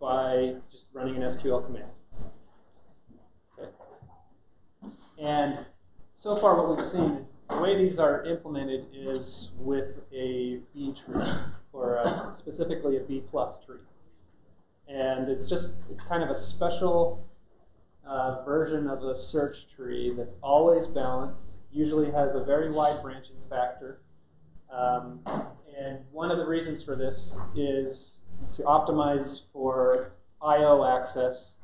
by just running an SQL command. Okay. And so far what we've seen is the way these are implemented is with a B tree, or specifically a B plus tree. And it's kind of a special version of a search tree that's always balanced, usually has a very wide branching factor. And one of the reasons for this is to optimize for I/O access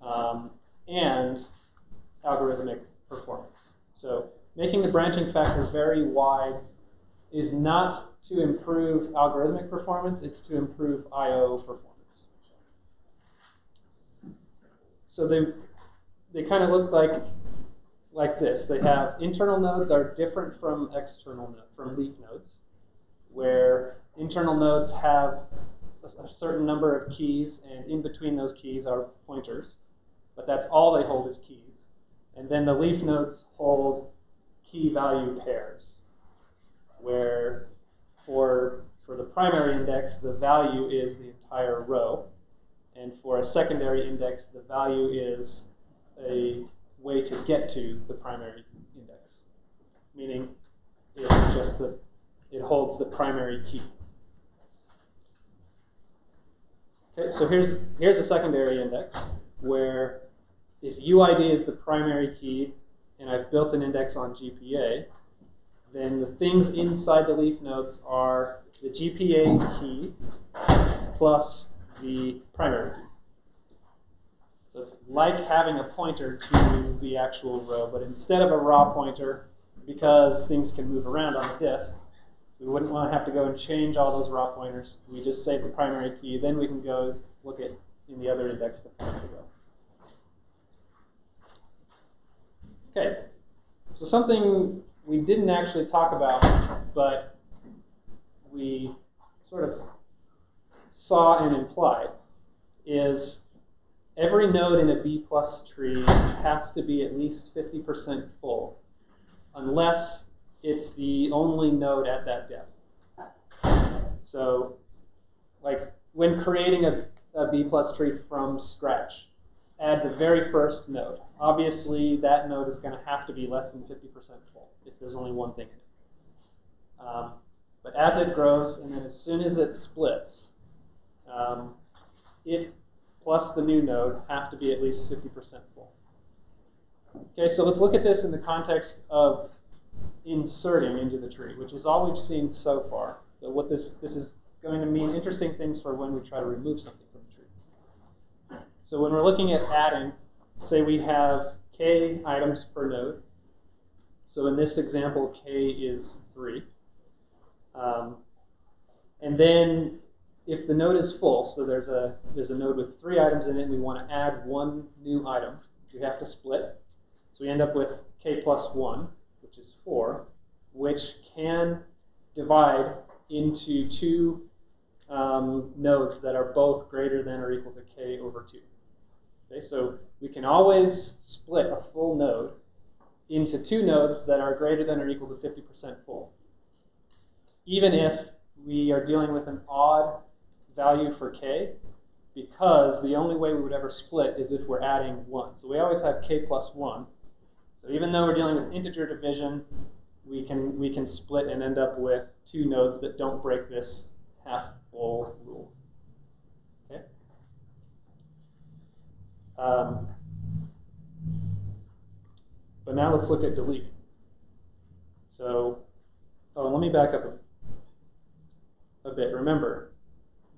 and algorithmic performance. So making the branching factor very wide is not to improve algorithmic performance, it's to improve I/O performance. So they kind of look like this. They have internal nodes are different from from leaf nodes, where internal nodes have a certain number of keys, and in between those keys are pointers, but that's all they hold is keys. And then the leaf nodes hold key value pairs, where for the primary index, the value is the entire row, and for a secondary index, the value is a way to get to the primary index, meaning it's just that it holds the primary key. Okay, so here's a secondary index where if UID is the primary key and I've built an index on GPA, then the things inside the leaf nodes are the GPA key plus the primary key. So it's like having a pointer to the actual row, but instead of a raw pointer, because things can move around on the disk, we wouldn't want to have to go and change all those raw pointers. We just save the primary key, then we can go look at in the other index to find the row. Okay, so something we didn't actually talk about, but we sort of saw and implied, is every node in a B plus tree has to be at least 50% full, unless it's the only node at that depth. So, like when creating a B plus tree from scratch, add the very first node. Obviously, that node is going to have to be less than 50% full if there's only one thing in it. But as it grows, and then as soon as it splits, it plus the new node have to be at least 50% full. Okay, so let's look at this in the context of inserting into the tree, which is all we've seen so far. So what this is going to mean interesting things for when we try to remove something from the tree. So when we're looking at adding, say we have k items per node. So in this example, k is 3. And then if the node is full, so there's a node with 3 items in it, and we want to add 1 new item, we have to split. So we end up with k plus 1, which is 4, which can divide into 2 nodes that are both greater than or equal to k over 2. Okay, so we can always split a full node into 2 nodes that are greater than or equal to 50% full, even if we are dealing with an odd value for k, because the only way we would ever split is if we're adding 1. So we always have k plus 1. So even though we're dealing with integer division, we can split and end up with 2 nodes that don't break this half full rule. Okay. But now let's look at deleting. So, let me back up a bit. Remember,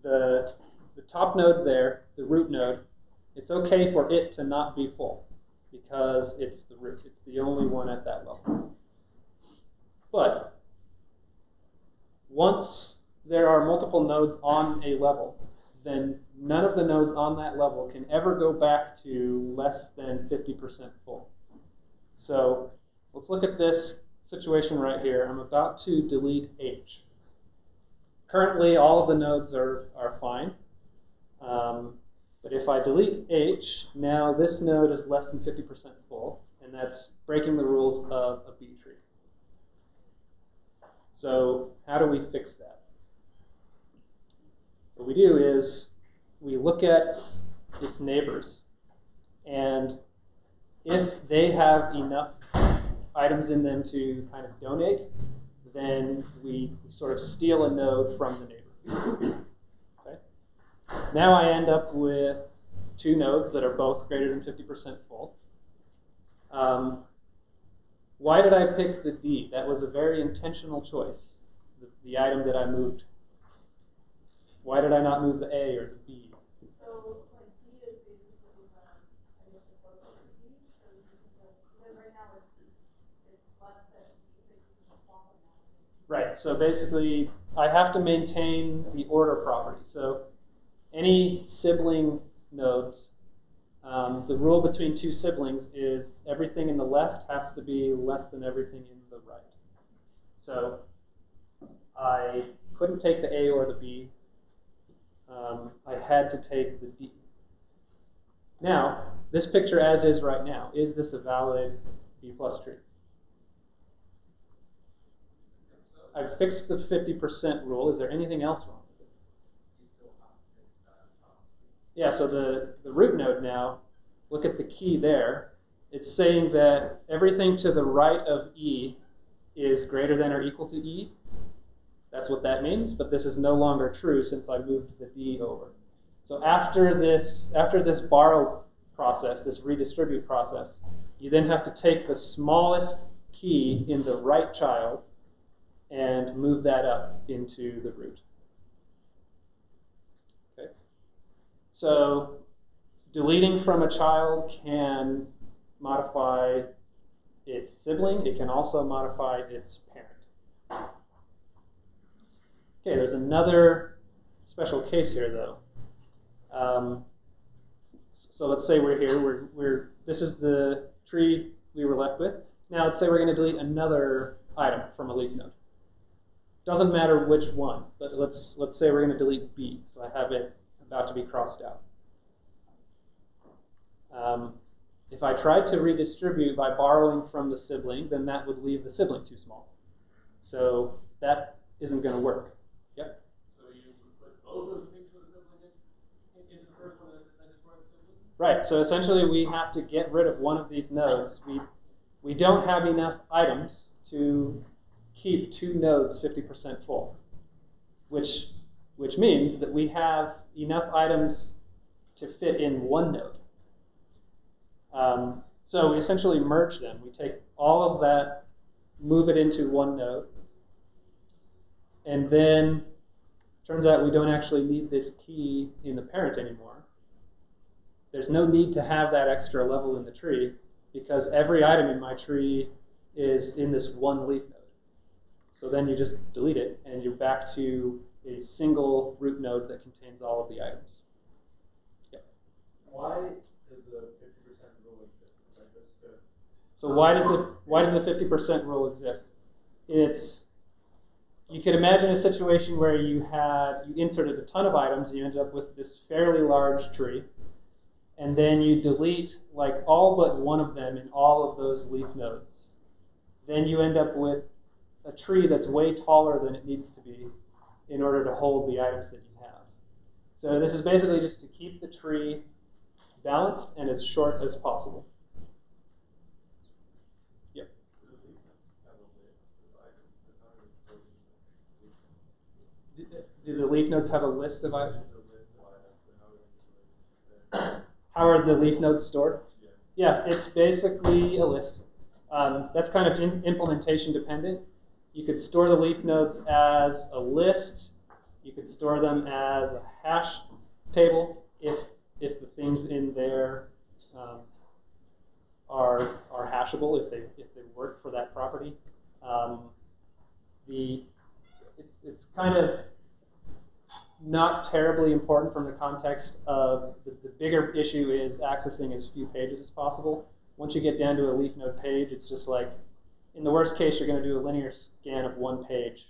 the top node there, the root node, it's okay for it to not be full because it's the root. It's the only one at that level. But once there are multiple nodes on a level, then none of the nodes on that level can ever go back to less than 50% full. So let's look at this situation right here. I'm about to delete H. Currently, all of the nodes are fine. But if I delete H, now this node is less than 50% full, and that's breaking the rules of a B tree. So how do we fix that? What we do is we look at its neighbors, and if they have enough items in them to kind of donate, then we sort of steal a node from the neighbor. Okay? Now I end up with two nodes that are both greater than 50% full. Why did I pick the D? That was a very intentional choice, the item that I moved. Why did I not move the A or the B? So, like, D is basically the, I guess, the closest to D, so you can just, because right now it's less than D, so you can just swap them out. Right, so basically, I have to maintain the order property. So any sibling nodes, the rule between two siblings is everything in the left has to be less than everything in the right. So I couldn't take the A or the B. I had to take the D. Now, this picture as is right now, is this a valid B plus tree? I've fixed the 50% rule. Is there anything else wrong with it? Yeah, so the root node now, look at the key there. It's saying that everything to the right of E is greater than or equal to E. That's what that means, but this is no longer true since I moved the D over. So after this borrow process, this redistribute process, you then have to take the smallest key in the right child and move that up into the root. Okay. So deleting from a child can modify its sibling. It can also modify its parent. Okay, there's another special case here, though. So let's say we're here. This is the tree we were left with. Now let's say we're going to delete another item from a leaf node. Doesn't matter which one, but let's say we're going to delete B. So I have it about to be crossed out. If I tried to redistribute by borrowing from the sibling, then that would leave the sibling too small. So that isn't going to work. Yep. So you would put both of the things for the sibling into the first one and then destroy the sibling? Right. So essentially, we have to get rid of one of these nodes. We don't have enough items to keep two nodes 50% full, which means that we have enough items to fit in one node. So we essentially merge them. We take all of that, move it into one node, and then turns out we don't actually need this key in the parent anymore. There's no need to have that extra level in the tree because every item in my tree is in this one leaf node. So then you just delete it and you're back to a single root node that contains all of the items. Yep. Why does the 50% rule exist? So why does the 50% rule exist? You could imagine a situation where you inserted a ton of items and you ended up with this fairly large tree, and then you delete like all but one of them in all of those leaf nodes. Then you end up with a tree that's way taller than it needs to be in order to hold the items that you have. So this is basically just to keep the tree balanced and as short as possible. Yep. Do the leaf nodes have a list of items? How are the leaf nodes stored? Yeah, it's basically a list. That's kind of implementation dependent. You could store the leaf nodes as a list. You could store them as a hash table if the things in there are hashable, if they work for that property. It's kind of not terribly important from the context of the bigger issue is accessing as few pages as possible. Once you get down to a leaf node page, it's just like, in the worst case, you're going to do a linear scan of one page.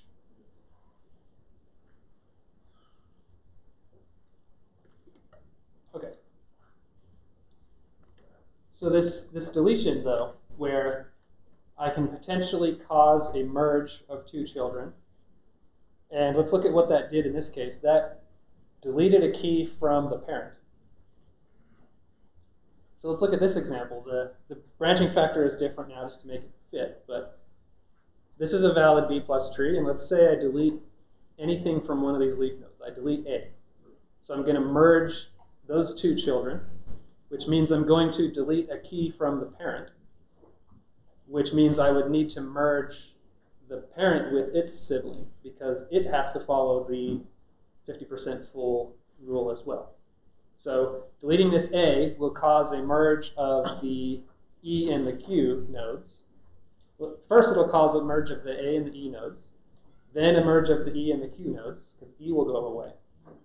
Okay. So this deletion, though, where I can potentially cause a merge of two children, and let's look at what that did in this case. That deleted a key from the parent. So let's look at this example. The branching factor is different now just to make it fit, but this is a valid B plus tree, and let's say I delete anything from one of these leaf nodes. I delete A. So I'm going to merge those two children, which means I'm going to delete a key from the parent, which means I would need to merge the parent with its sibling because it has to follow the 50% full rule as well. So deleting this A will cause a merge of the E and the Q nodes. Well, first it'll cause a merge of the A and the E nodes, then a merge of the E and the Q nodes, because E will go away,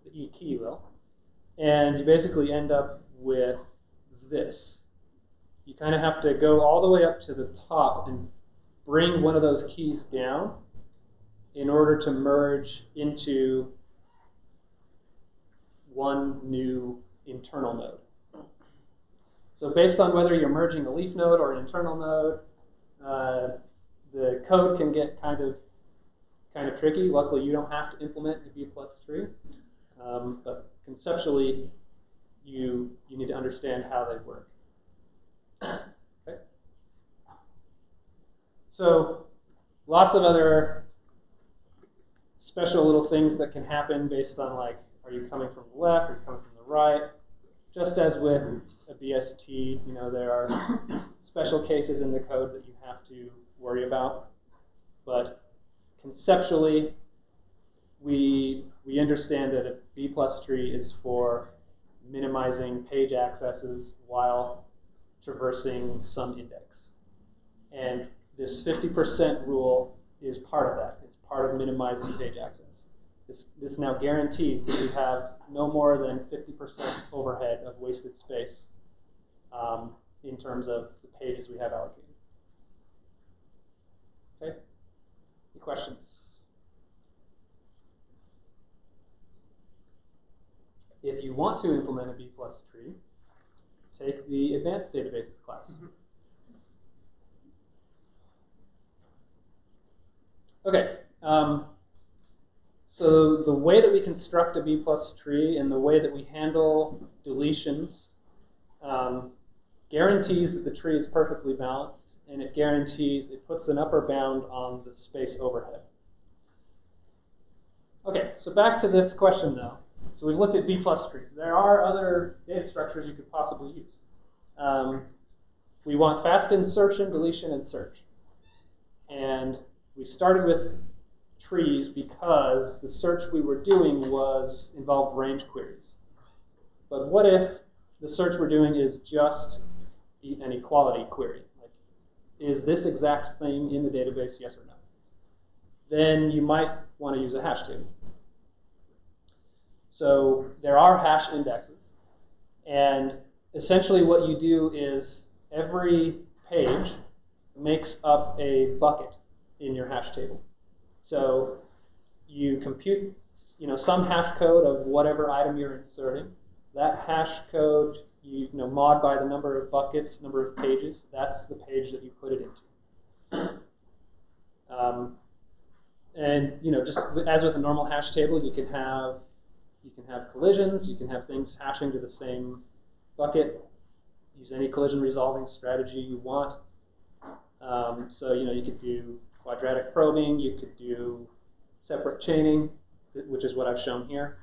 the E key will, and you basically end up with this. You kind of have to go all the way up to the top and bring one of those keys down in order to merge into one new internal node. So based on whether you're merging a leaf node or an internal node, the code can get kind of tricky. Luckily, you don't have to implement a B plus tree, but conceptually, you need to understand how they work. Okay. So lots of other special little things that can happen based on, like, are you coming from the left, are you coming from the right? Just as with a BST, there are special cases in the code that you have to worry about. But conceptually, we understand that a B plus tree is for minimizing page accesses while traversing some index. And this 50% rule is part of that. It's part of minimizing page access. This now guarantees that we have no more than 50% overhead of wasted space in terms of the pages we have allocated. Okay? Any questions? If you want to implement a B plus tree, take the Advanced Databases class. Okay. So the way that we construct a B plus tree and the way that we handle deletions guarantees that the tree is perfectly balanced, and it puts an upper bound on the space overhead. Okay, so back to this question though. So we've looked at B plus trees. There are other data structures you could possibly use. We want fast insertion, deletion, and search. And we started with trees because the search we were doing involved range queries. But what if the search we're doing is just an equality query? Like, is this exact thing in the database, yes or no? Then you might want to use a hash table. So there are hash indexes. And essentially what you do is every page makes up a bucket in your hash table. So you compute some hash code of whatever item you're inserting. That hash code you mod by the number of buckets, number of pages. That's the page that you put it into. And just as with a normal hash table, you can have collisions. You can have things hashing to the same bucket. Use any collision resolving strategy you want. So you could do quadratic probing. You could do separate chaining, which is what I've shown here.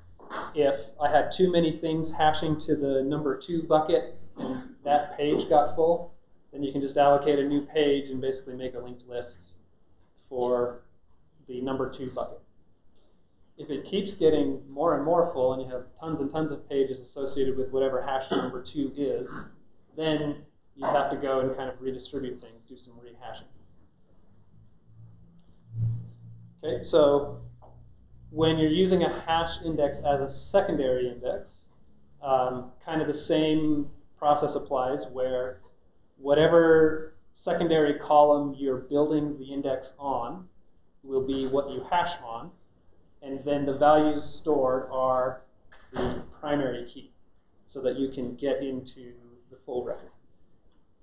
If I had too many things hashing to the number 2 bucket and that page got full, then you can just allocate a new page and basically make a linked list for the number 2 bucket. If it keeps getting more and more full and you have tons and tons of pages associated with whatever hash number 2 is, then you have to go and kind of redistribute things, do some rehashing. Okay, so when you're using a hash index as a secondary index, kind of the same process applies where whatever secondary column you're building the index on will be what you hash on, and then the values stored are the primary key so that you can get into the full record.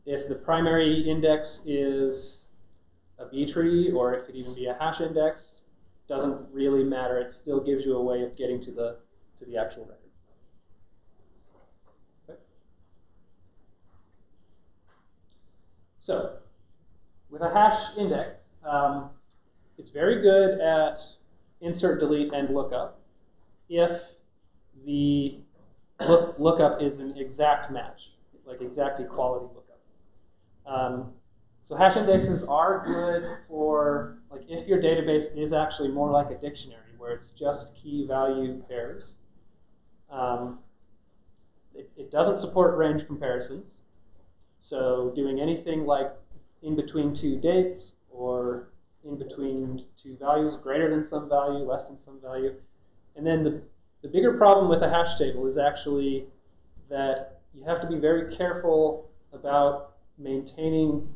If the primary index is a B tree, or it could even be a hash index, doesn't really matter. It still gives you a way of getting to the to the actual record. Okay. So with a hash index, it's very good at insert, delete, and lookup if the lookup is an exact match, like exact equality lookup. So hash indexes are good for, like, if your database is actually more like a dictionary where it's just key value pairs. It doesn't support range comparisons. So doing anything like in between two dates or in between two values, greater than some value, less than some value. And then the bigger problem with a hash table is actually that you have to be very careful about maintaining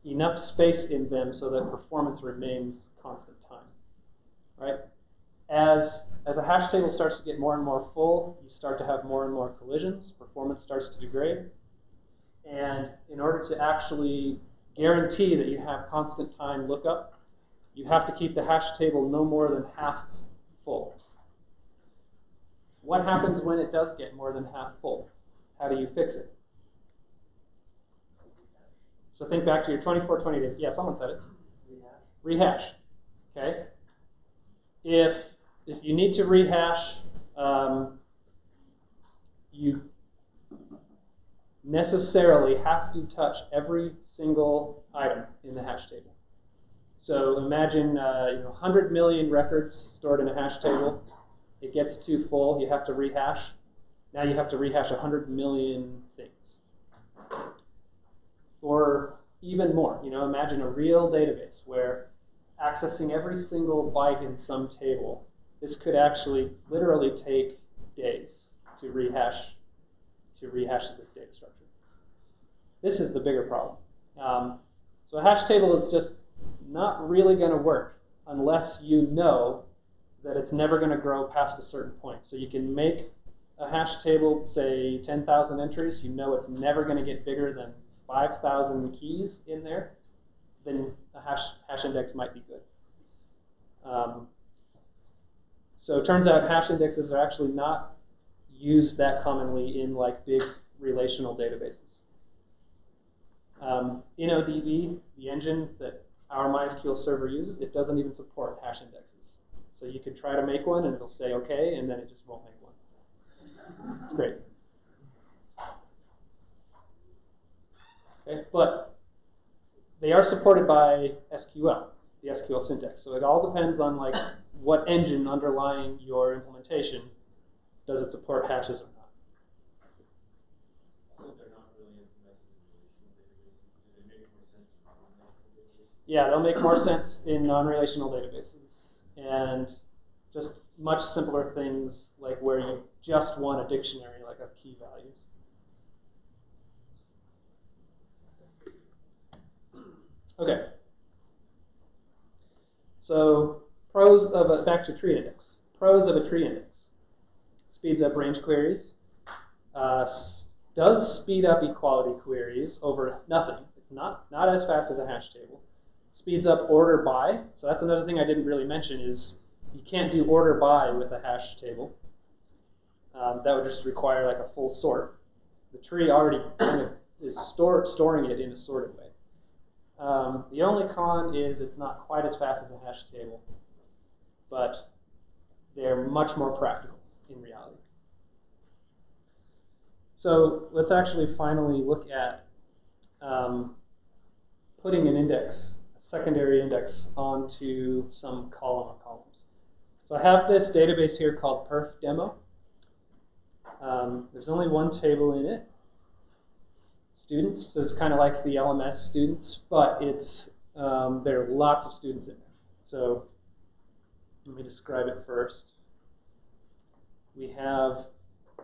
enough space in them so that performance remains constant time, right? As a hash table starts to get more and more full, you start to have more and more collisions, performance starts to degrade. And in order to actually guarantee that you have constant time lookup, you have to keep the hash table no more than half full. What happens when it does get more than half full? How do you fix it? So think back to your 24/20 days. Yeah, someone said it. Rehash. Okay. If you need to rehash, you necessarily have to touch every single item in the hash table. So imagine 100 million records stored in a hash table. It gets too full. You have to rehash. Now you have to rehash 100 million things. Or even more. Imagine a real database where accessing every single byte in some table, this could actually literally take days to rehash this data structure. This is the bigger problem. So a hash table is just not really going to work unless you know that it's never going to grow past a certain point. So you can make a hash table, say 10,000 entries, you know it's never going to get bigger than 5,000 keys in there, then a hash index might be good. So it turns out hash indexes are actually not used that commonly in like big relational databases. InnoDB, the engine that our MySQL server uses, it doesn't even support hash indexes. So you could try to make one and it'll say okay, and then it just won't make one. It's great. Okay, but they are supported by SQL, the SQL syntax. So it all depends on like what engine underlying your implementation. Does it support hashes or not? So they're not really implemented in relational databases. Do they make more sense in non-relational databases? Yeah, they'll make more sense in non-relational databases. And just much simpler things like where you just want a dictionary, like of key values. Okay. So pros of back to tree index. Pros of a tree index. Speeds up range queries. Does speed up equality queries over nothing. It's not as fast as a hash table. Speeds up order by. So that's another thing I didn't really mention is you can't do order by with a hash table. That would just require like a full sort. The tree already kind of is storing it in a sorted way. The only con is it's not quite as fast as a hash table, but they're much more practical in reality. So let's actually finally look at putting an index, a secondary index, onto some column or columns. So I have this database here called perf_demo. There's only one table in it, students, so it's kind of like the LMS students, but it's there are lots of students in there. So let me describe it first. We have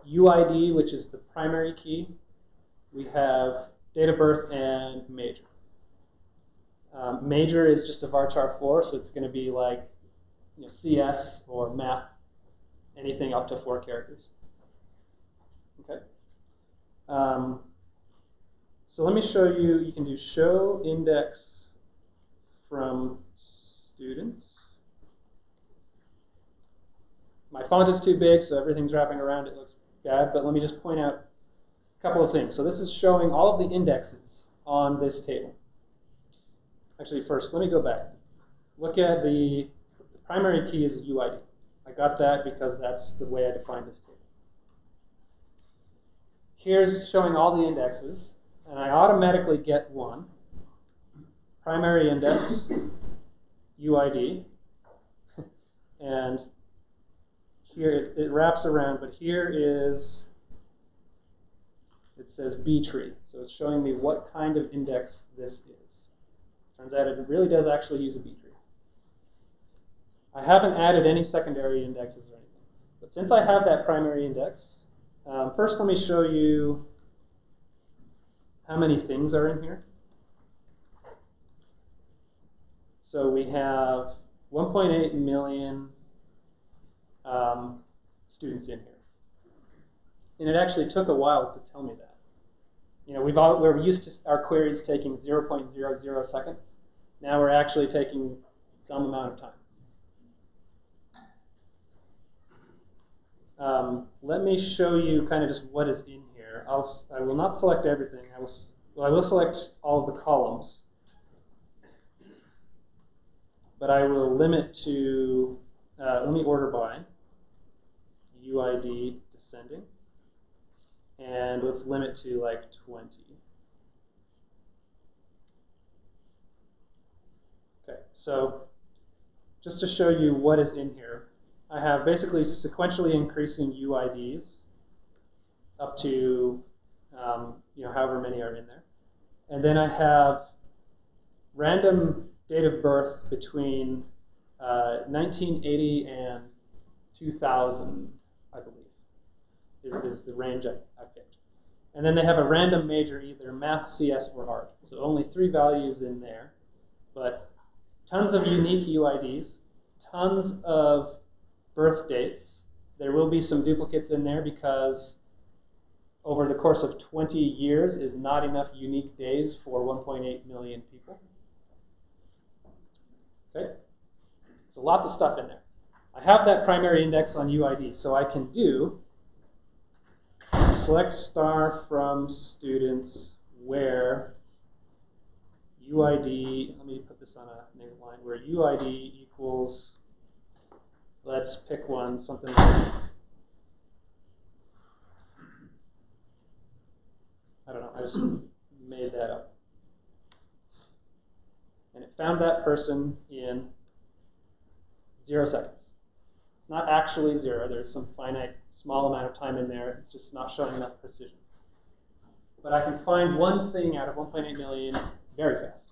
UID, which is the primary key. We have date of birth and major. Major is just a varchar 4, so it's going to be like CS or math, anything up to 4 characters. Okay. So let me show you. You can do show index from students. my font is too big, so everything's wrapping around. It looks bad, but let me just point out a couple of things. So this is showing all of the indexes on this table. Actually, first, let me go back. Look at the primary key is UID. I got that because that's the way I defined this table. Here's showing all the indexes, and I automatically get one. Primary index, UID, and here it wraps around, but here is, it says B tree. So it's showing me what kind of index this is. Turns out it really does actually use a B tree. I haven't added any secondary indexes or anything. But since I have that primary index, first let me show you how many things are in here. So we have 1.8 million students in here. And it actually took a while to tell me that. You know, we're used to our queries taking 0.00 seconds. Now we're actually taking some amount of time. Let me show you kind of just what is in here. I will not select everything. I will select all of the columns, but I will limit to, let me order by UID descending, and let's limit to like 20. Okay, so just to show you what is in here, I have basically sequentially increasing UIDs up to however many are in there. And then I have random date of birth between 1980 and 2000, I believe, is the range I picked. And then they have a random major, either math, CS, or art. So only 3 values in there, but tons of unique UIDs, tons of birth dates. There will be some duplicates in there because over the course of 20 years is not enough unique days for 1.8 million people. Okay, so lots of stuff in there. I have that primary index on UID, so I can do select star from students where UID, let me put this on a named line, where UID equals, let's pick one, something like, I don't know, I just made that up. And it found that person in 0 seconds. It's not actually 0. There's some finite small amount of time in there. It's just not showing enough precision. But I can find one thing out of 1.8 million very fast.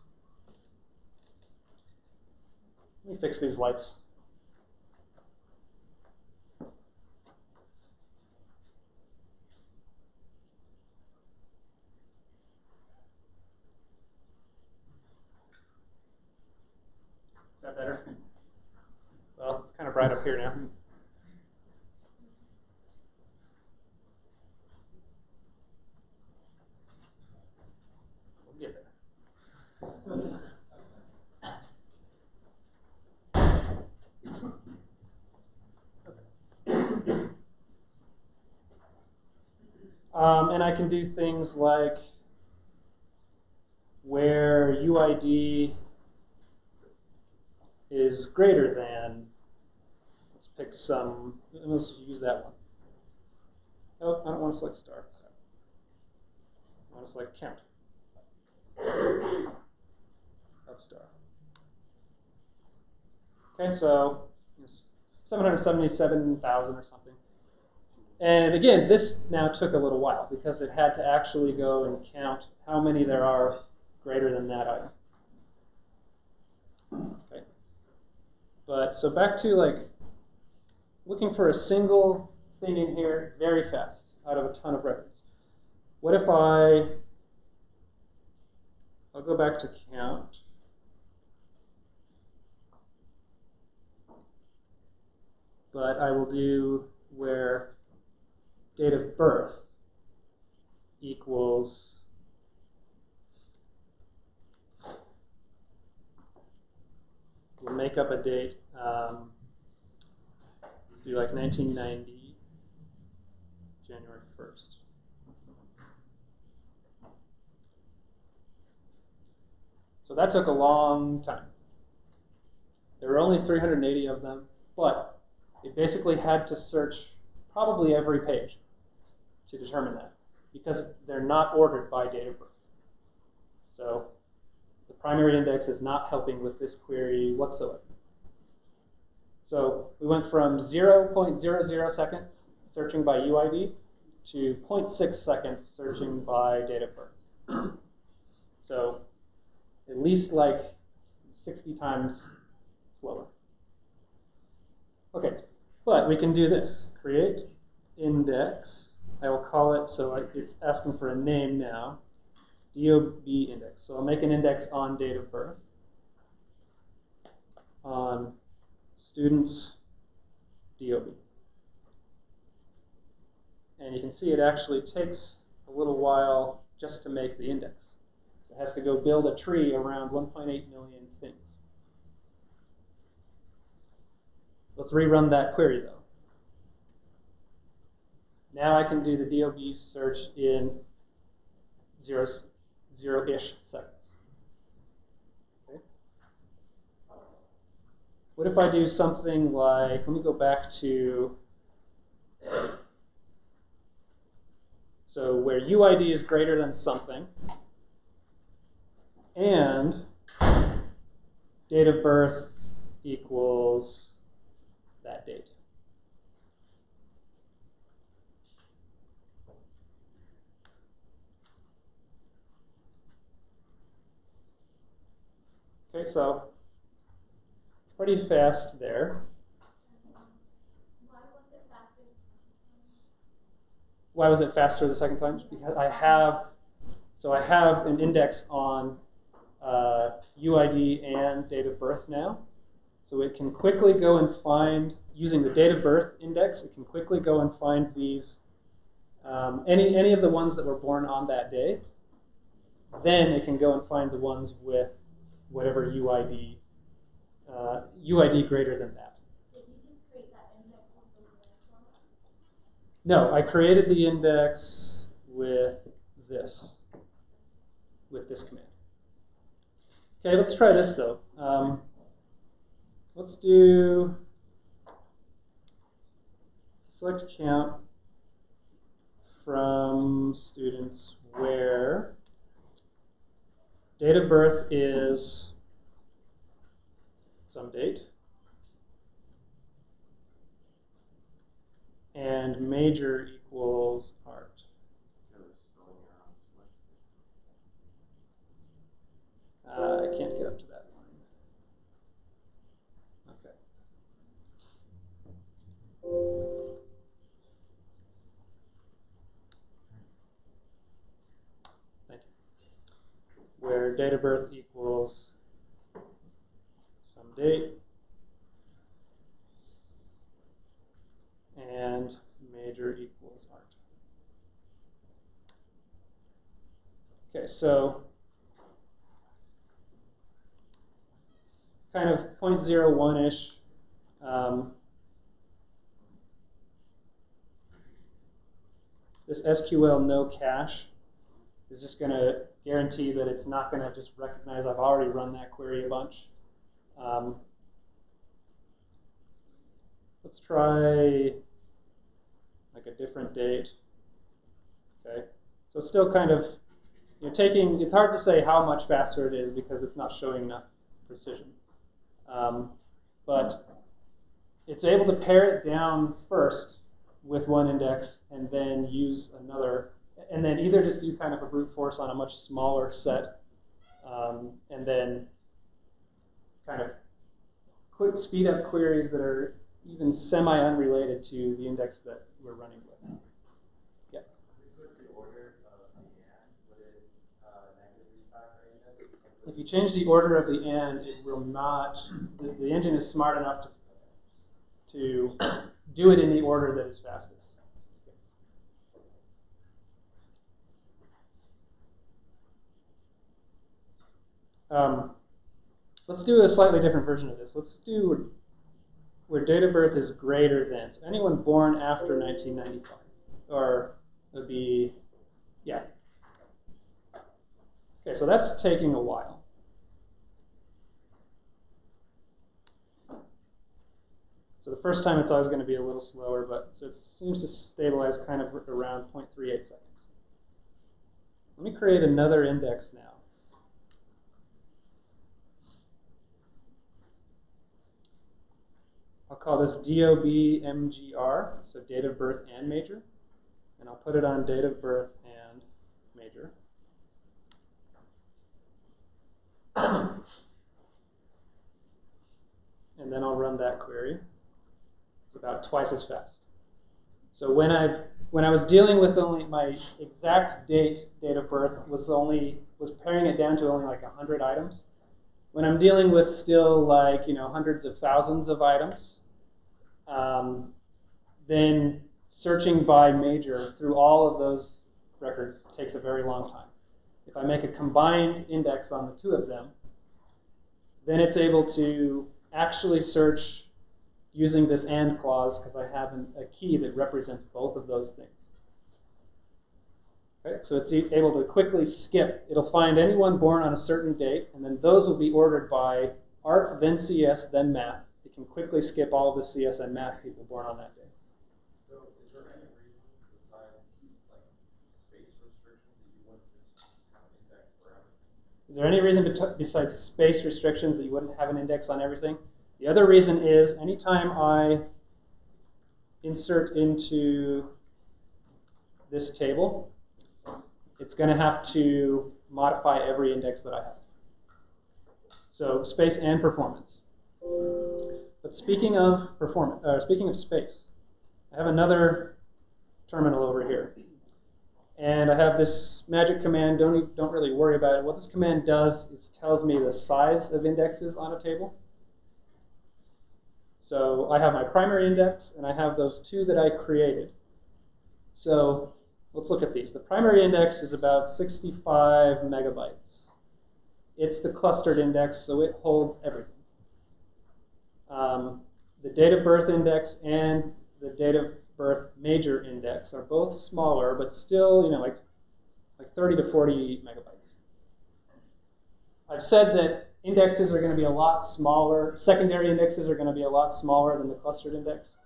Let me fix these lights. Is that better? Well, it's kind of bright up here now. We'll get there. And I can do things like where UID is greater than, let's pick some, let's use that one. Oh, I don't want to select star. I want to select count of star. Okay, so 777,000 or something. And again, this now took a little while because it had to actually go and count how many there are greater than that item. Okay. But so back to like looking for a single thing in here very fast out of a ton of records. What if I'll go back to count. But I will do where date of birth equals we'll make up a date. Let's do like 1990, January 1st. So that took a long time. There were only 380 of them, but it basically had to search probably every page to determine that, because they're not ordered by date of birth. So the primary index is not helping with this query whatsoever. So we went from 0.00 seconds searching by UID to 0.6 seconds searching by date of birth. So at least like 60 times slower. Okay, but we can do this. Create index. I will call it, so it's asking for a name now. DOB index. So I'll make an index on date of birth, on students DOB. And you can see it actually takes a little while just to make the index. So it has to go build a tree around 1.8 million things. Let's rerun that query though. Now I can do the DOB search in zero-ish seconds. Okay. What if I do something like, let me go back to, so where UID is greater than something, and date of birth equals that date. Okay, so pretty fast there. Why was it faster? Why was it faster the second time? Because I have an index on UID and date of birth now. So it can quickly go and find, using the date of birth index, it can quickly go and find these, any of the ones that were born on that day. Then it can go and find the ones with whatever UID, UID greater than that. Did you just create that index with the next one? No, I created the index with this command. Okay, let's try this though. Let's do select count from students where date of birth is some date and major equals art. I can't get up to that line. Okay. Thank you. Where date of birth equals some date and major equals art. Okay, so kind of 0.01-ish. This SQL no cache is just going to guarantee that it's not going to just recognize I've already run that query a bunch. Let's try like a different date. Okay, so still kind of taking. It's hard to say how much faster it is because it's not showing enough precision. But it's able to pare it down first with one index and then use another, and then either just do kind of a brute force on a much smaller set and then kind of quick speed up queries that are even semi-unrelated to the index that we're running with. Yeah. If you change the order of the and, it will not, the engine is smart enough to do it in the order that is fastest. Let's do a slightly different version of this. Let's do where date of birth is greater than. So anyone born after 1995, or it would be, yeah. Okay, so that's taking a while. So the first time it's always going to be a little slower, but so it seems to stabilize kind of around 0.38 seconds. Let me create another index now. I'll call this DOB-MGR, so date of birth and major. And I'll put it on date of birth and major. And then I'll run that query. It's about twice as fast. So when I was dealing with only my exact date of birth was paring it down to only like 100 items. When I'm dealing with still like hundreds of thousands of items, then searching by major through all of those records takes a very long time. If I make a combined index on the two of them, then it's able to actually search using this AND clause because I have a key that represents both of those things. Okay, so it's able to quickly skip. It'll find anyone born on a certain date, and then those will be ordered by art, then CS, then math. It can quickly skip all of the CS and math people born on that day. So is there any reason besides like space restrictions that you wouldn't just have an index for everything? Is there any reason besides space restrictions that you wouldn't have an index on everything? The other reason is anytime I insert into this table, it's going to have to modify every index that I have. So space and performance. But speaking of speaking of space, I have another terminal over here. And I have this magic command, don't really worry about it. What this command does is tells me the size of indexes on a table. So I have my primary index, and I have those two that I created. So let's look at these. The primary index is about 65 megabytes. It's the clustered index, so it holds everything. The date of birth index and the date of birth major index are both smaller, but still, like 30 to 40 megabytes. I've said that indexes are going to be a lot smaller. Secondary indexes are going to be a lot smaller than the clustered index.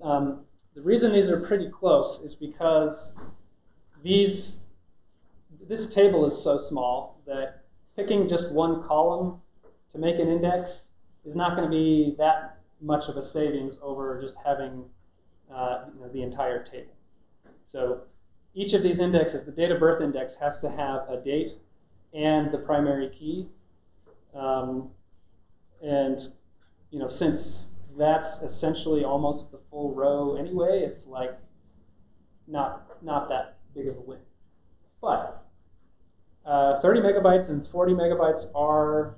The reason these are pretty close is because this table is so small that picking just one column to make an index is not going to be that much of a savings over just having the entire table. So each of these indexes, the date of birth index, has to have a date and the primary key. And since that's essentially almost the full row anyway, it's like not that big of a win. But 30 megabytes and 40 megabytes are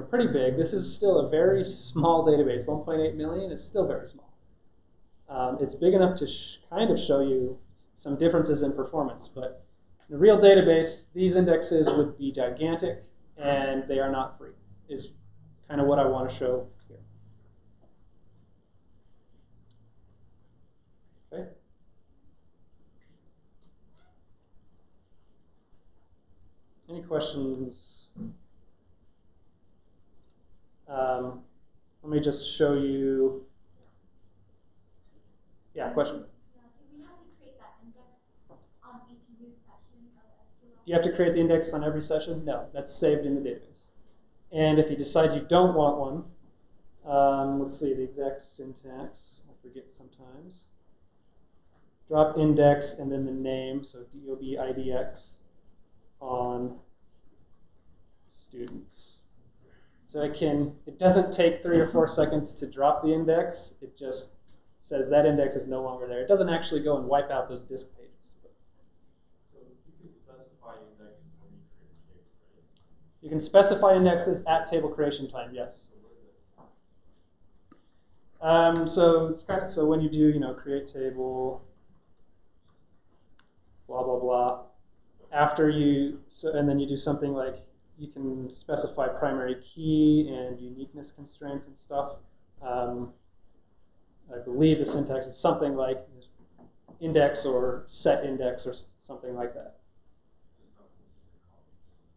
pretty big. This is still a very small database. 1.8 million is still very small. It's big enough to kind of show you some differences in performance, but in a real database, these indexes would be gigantic, and they are not free, is kind of what I want to show here. Okay. Any questions? Let me just show you. Yeah, question. Do we have to create that index on each new session of SQL? Do you have to create the index on every session? No, that's saved in the database. And if you decide you don't want one, let's see the exact syntax. I forget sometimes. Drop index and then the name, so DOB-IDX on students. So it doesn't take 3 or 4 seconds to drop the index. It just says that index is no longer there. It doesn't actually go and wipe out those disk pages. So you can specify indexes when you create a table, right? You can specify indexes at table creation time, yes. So it's kind of so when you do create table, blah blah blah. After and then you do something like you can specify primary key and uniqueness constraints and stuff. I believe the syntax is something like index or set index or something like that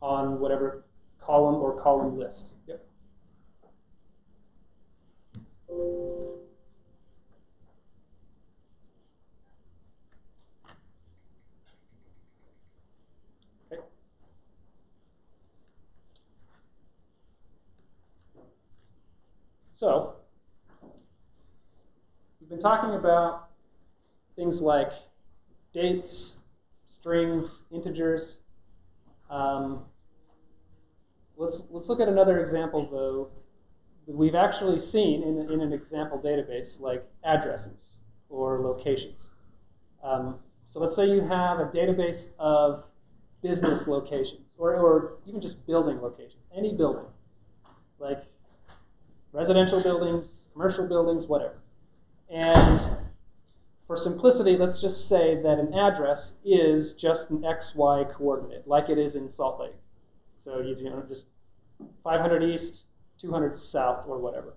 on whatever column or column list. Yep. Okay. So we've been talking about things like dates, strings, integers. Let's look at another example, though, that we've actually seen in an example database, like addresses or locations. So let's say you have a database of business locations, or even just building locations, any building, like residential buildings, commercial buildings, whatever. And for simplicity, let's just say that an address is just an XY coordinate, like it is in Salt Lake. So you know, just 500 east, 200 south, or whatever.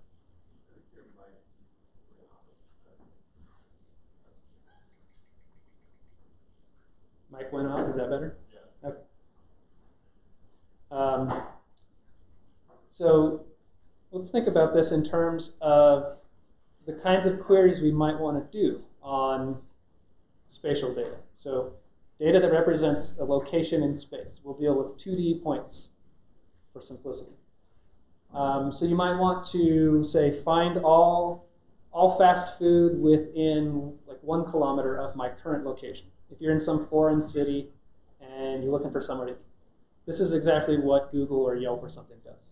Mic went off. Is that better? Yeah. Okay. So let's think about this in terms of the kinds of queries we might want to do on spatial data. So data that represents a location in space. We'll deal with 2D points for simplicity. So you might want to, say, find all fast food within like 1 kilometer of my current location. If you're in some foreign city and you're looking for somewhere to eat, this is exactly what Google or Yelp or something does.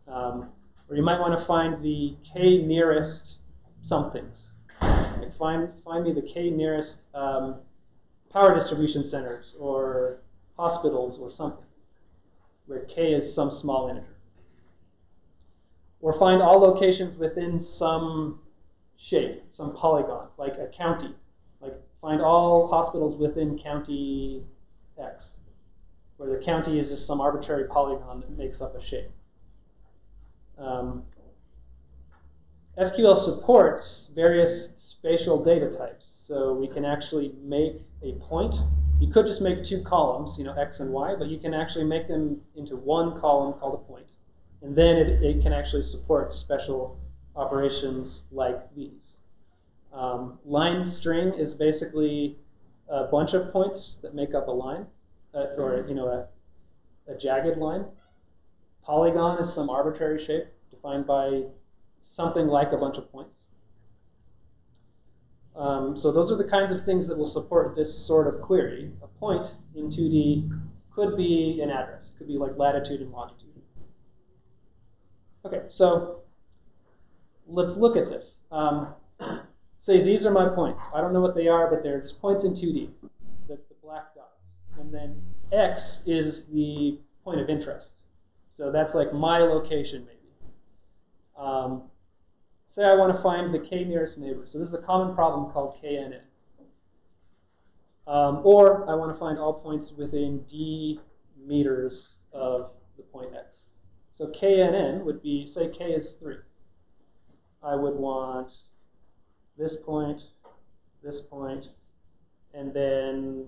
Or you might want to find the K nearest somethings. Like find me the K nearest power distribution centers or hospitals or something, where K is some small integer. Or find all locations within some shape, some polygon, like a county. Like find all hospitals within county X, where the county is just some arbitrary polygon that makes up a shape. SQL supports various spatial data types, so we can actually make a point. You could just make 2 columns, you know, X and Y, but you can actually make them into 1 column called a point. And then it can actually support special operations like these. Line string is basically a bunch of points that make up a line, or you know, a jagged line. Polygon is some arbitrary shape defined by something like a bunch of points. So those are the kinds of things that will support this sort of query. A point in 2D could be an address. It could be like latitude and longitude. Okay, so let's look at this. Say these are my points. I don't know what they are, but they're just points in 2D, the black dots. And then X is the point of interest. So that's like my location, maybe. Say I want to find the K nearest neighbor. So this is a common problem called KNN. Or I want to find all points within D meters of the point X. So KNN would be, say K is 3. I would want this point, and then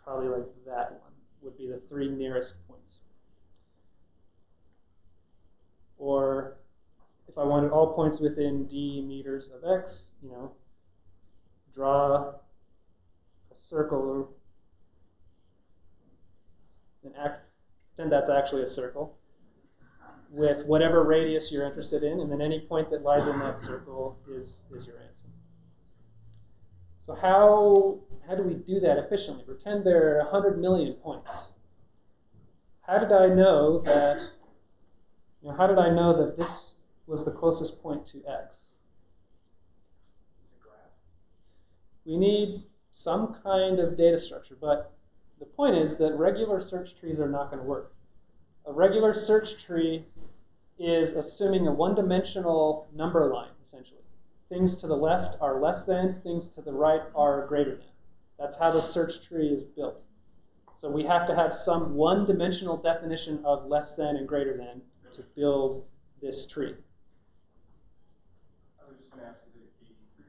probably like that one would be the 3 nearest points. Or if I wanted all points within D meters of X, you know, draw a circle, and pretend that's actually a circle, with whatever radius you're interested in, and then any point that lies in that circle is your answer. So how do we do that efficiently? Pretend there are 100 million points. How did I know that, you know, how did I know that this was the closest point to X? We need some kind of data structure, but the point is that regular search trees are not going to work. A regular search tree is assuming a one-dimensional number line, essentially. Things to the left are less than, things to the right are greater than. That's how the search tree is built. So we have to have some one-dimensional definition of less than and greater than to build this tree. I was just going to ask, is it a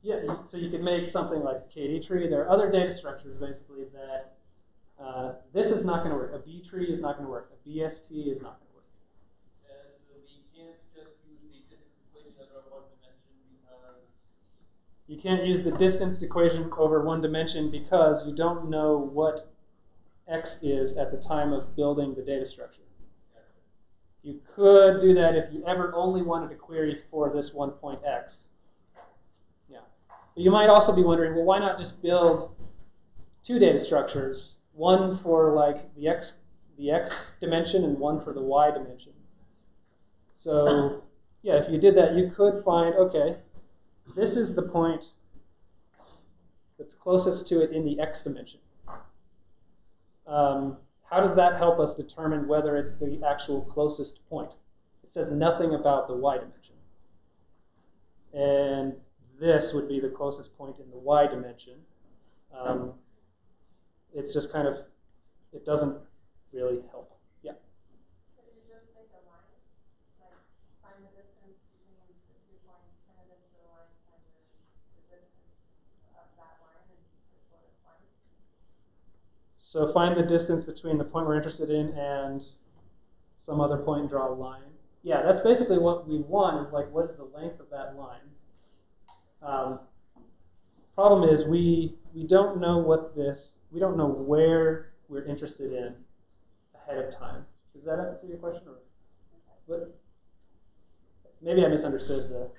Yeah, so you could make something like a KD tree. There are other data structures basically that this is not going to work. A B tree is not going to work. A BST is not going to work. And we can't just use the distance equation over one dimension because you can't use the distance equation over one dimension because you don't know what x is at the time of building the data structure. You could do that if you ever only wanted to query for this one point x. Yeah. But you might also be wondering, well, why not just build two data structures, one for like the x dimension and one for the y dimension. So yeah, if you did that, you could find, okay, this is the point that's closest to it in the x dimension. How does that help us determine whether it's the actual closest point? It says nothing about the y dimension. And this would be the closest point in the y dimension. It's just kind of, it doesn't really help. Yeah? Could you just make a line? Like, find the distance between the 2 points, turn it into a line, find the distance of that line, and just what it's like? So find the distance between the point we're interested in and some other point and draw a line. Yeah, that's basically what we want, is like, what is the length of that line? Problem is, we don't know we don't know where we're interested in ahead of time. Does that answer your question? Or what? Maybe I misunderstood the.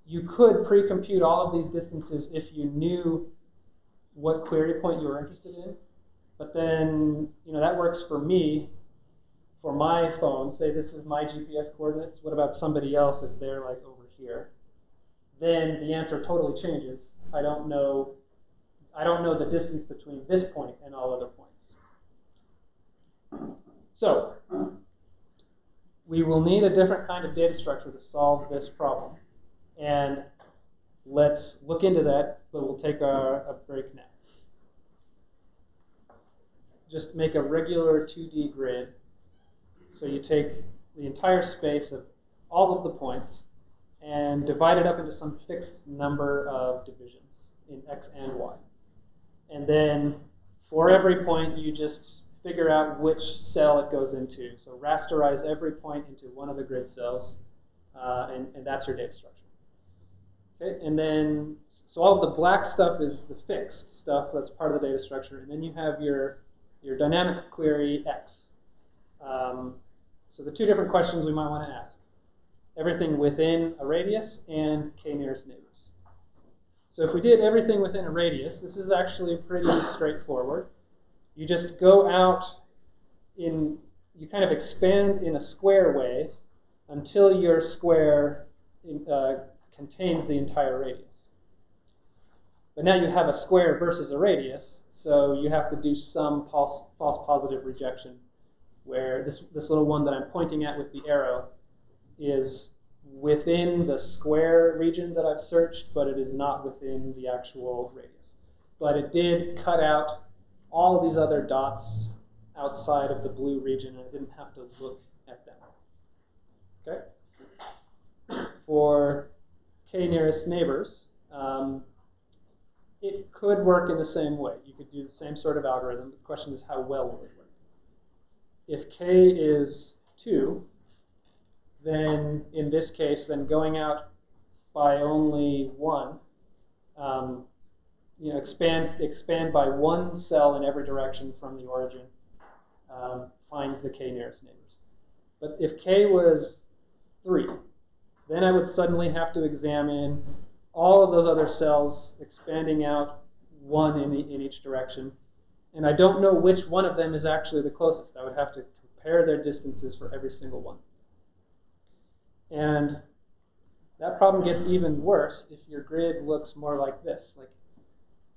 You could pre-compute all of these distances if you knew what query point you were interested in, but then that works for me, for my phone. Say this is my GPS coordinates. What about somebody else if they're like over here? Then the answer totally changes. I don't know the distance between this point and all other points. So we will need a different kind of data structure to solve this problem. And let's look into that, but we'll take a break now. Just make a regular 2D grid. So you take the entire space of all of the points and divide it up into some fixed number of divisions in x and y. And then for every point, you just figure out which cell it goes into. So rasterize every point into one of the grid cells, and that's your data structure. Okay, and then, so all of the black stuff is the fixed stuff that's part of the data structure, and then you have your dynamic query x. So the two different questions we might want to ask: everything within a radius and k nearest neighbors. So if we did everything within a radius, this is actually pretty straightforward. You just go out you kind of expand in a square way until your square contains the entire radius. But now you have a square versus a radius, so you have to do some false positive rejection, where this little one that I'm pointing at with the arrow is within the square region that I've searched, but it is not within the actual radius. But it did cut out all of these other dots outside of the blue region, and I didn't have to look at them. Okay? For k nearest neighbors, it could work in the same way. You could do the same sort of algorithm. The question is, how well will it work? If k is 2, then in this case, then going out by only 1, expand by one cell in every direction from the origin, finds the k nearest neighbors. But if k was 3, then I would suddenly have to examine all of those other cells, expanding out 1 in each direction. And I don't know which one of them is actually the closest. I would have to compare their distances for every single one. And that problem gets even worse if your grid looks more like this.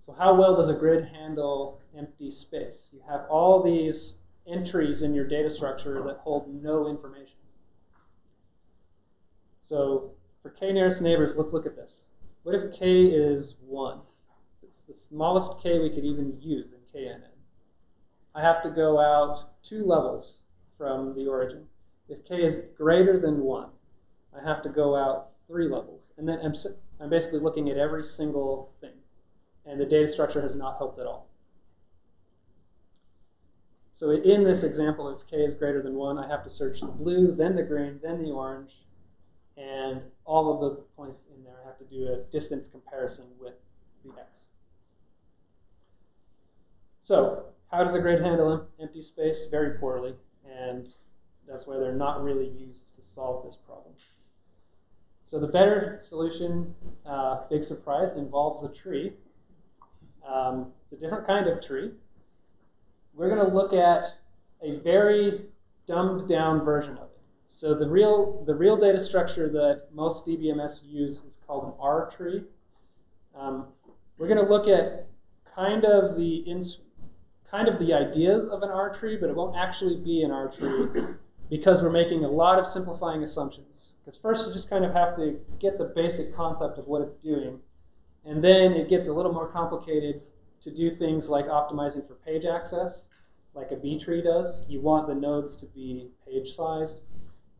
So how well does a grid handle empty space? You have all these entries in your data structure that hold no information. So for k nearest neighbors, let's look at this. What if k is 1? It's the smallest k we could even use in KNN. I have to go out 2 levels from the origin. If k is greater than 1, I have to go out 3 levels. And then I'm basically looking at every single thing. And the data structure has not helped at all. So in this example, if k is greater than 1, I have to search the blue, then the green, then the orange, and all of the points in there I have to do a distance comparison with the x. So how does a grid handle empty space? Very poorly, and that's why they're not really used to solve this problem. So the better solution, big surprise, involves a tree. It's a different kind of tree. We're going to look at a very dumbed down version of it. So the real data structure that most DBMS use is called an R tree. We're going to look at kind of the ideas of an R tree, but it won't actually be an R tree because we're making a lot of simplifying assumptions. Because first you just kind of have to get the basic concept of what it's doing, and then it gets a little more complicated to do things like optimizing for page access, like a B tree does. You want the nodes to be page-sized.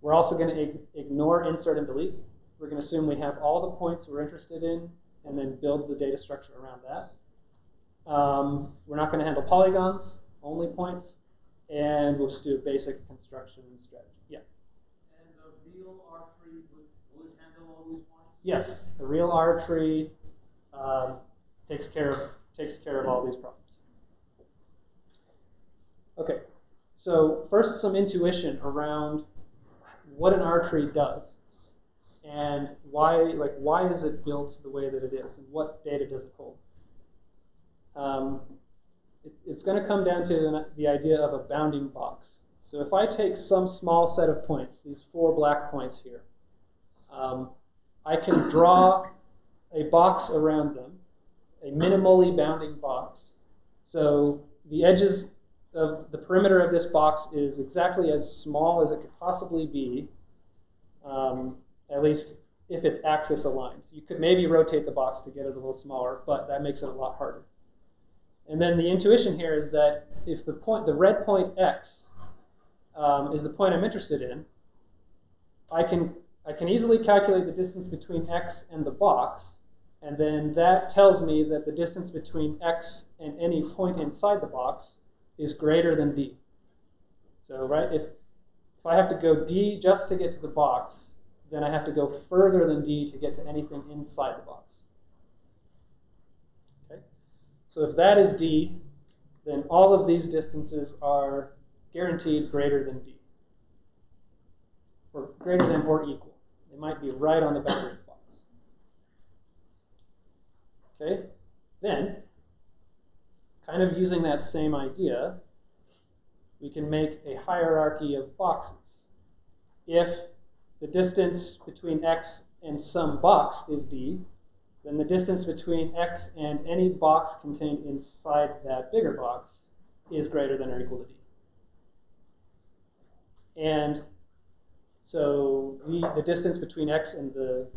We're also going to ignore insert and delete. We're going to assume we have all the points we're interested in and then build the data structure around that. We're not going to handle polygons, only points, and we'll just do a basic construction strategy. Yeah? And the real R tree would handle all these points? Yes, the real R tree takes care of all these problems. Okay, so first some intuition around what an R tree does and why is it built the way that it is and what data does it hold. It's going to come down to the idea of a bounding box. So if I take some small set of points, these 4 black points here, I can draw a box around them, a minimally bounding box. So the edges of the perimeter of this box is exactly as small as it could possibly be, at least if it's axis aligned. You could maybe rotate the box to get it a little smaller, but that makes it a lot harder. And then the intuition here is that if the red point x is the point I'm interested in, I can easily calculate the distance between x and the box, and then that tells me that the distance between x and any point inside the box is greater than d. So right, if I have to go d just to get to the box, then I have to go further than d to get to anything inside the box. Okay? So if that is d, then all of these distances are guaranteed greater than d, or greater than or equal. They might be right on the boundary of the box. Okay? Then, kind of using that same idea, we can make a hierarchy of boxes. If the distance between x and some box is d, then the distance between x and any box contained inside that bigger box is greater than or equal to d. And so the distance between x and the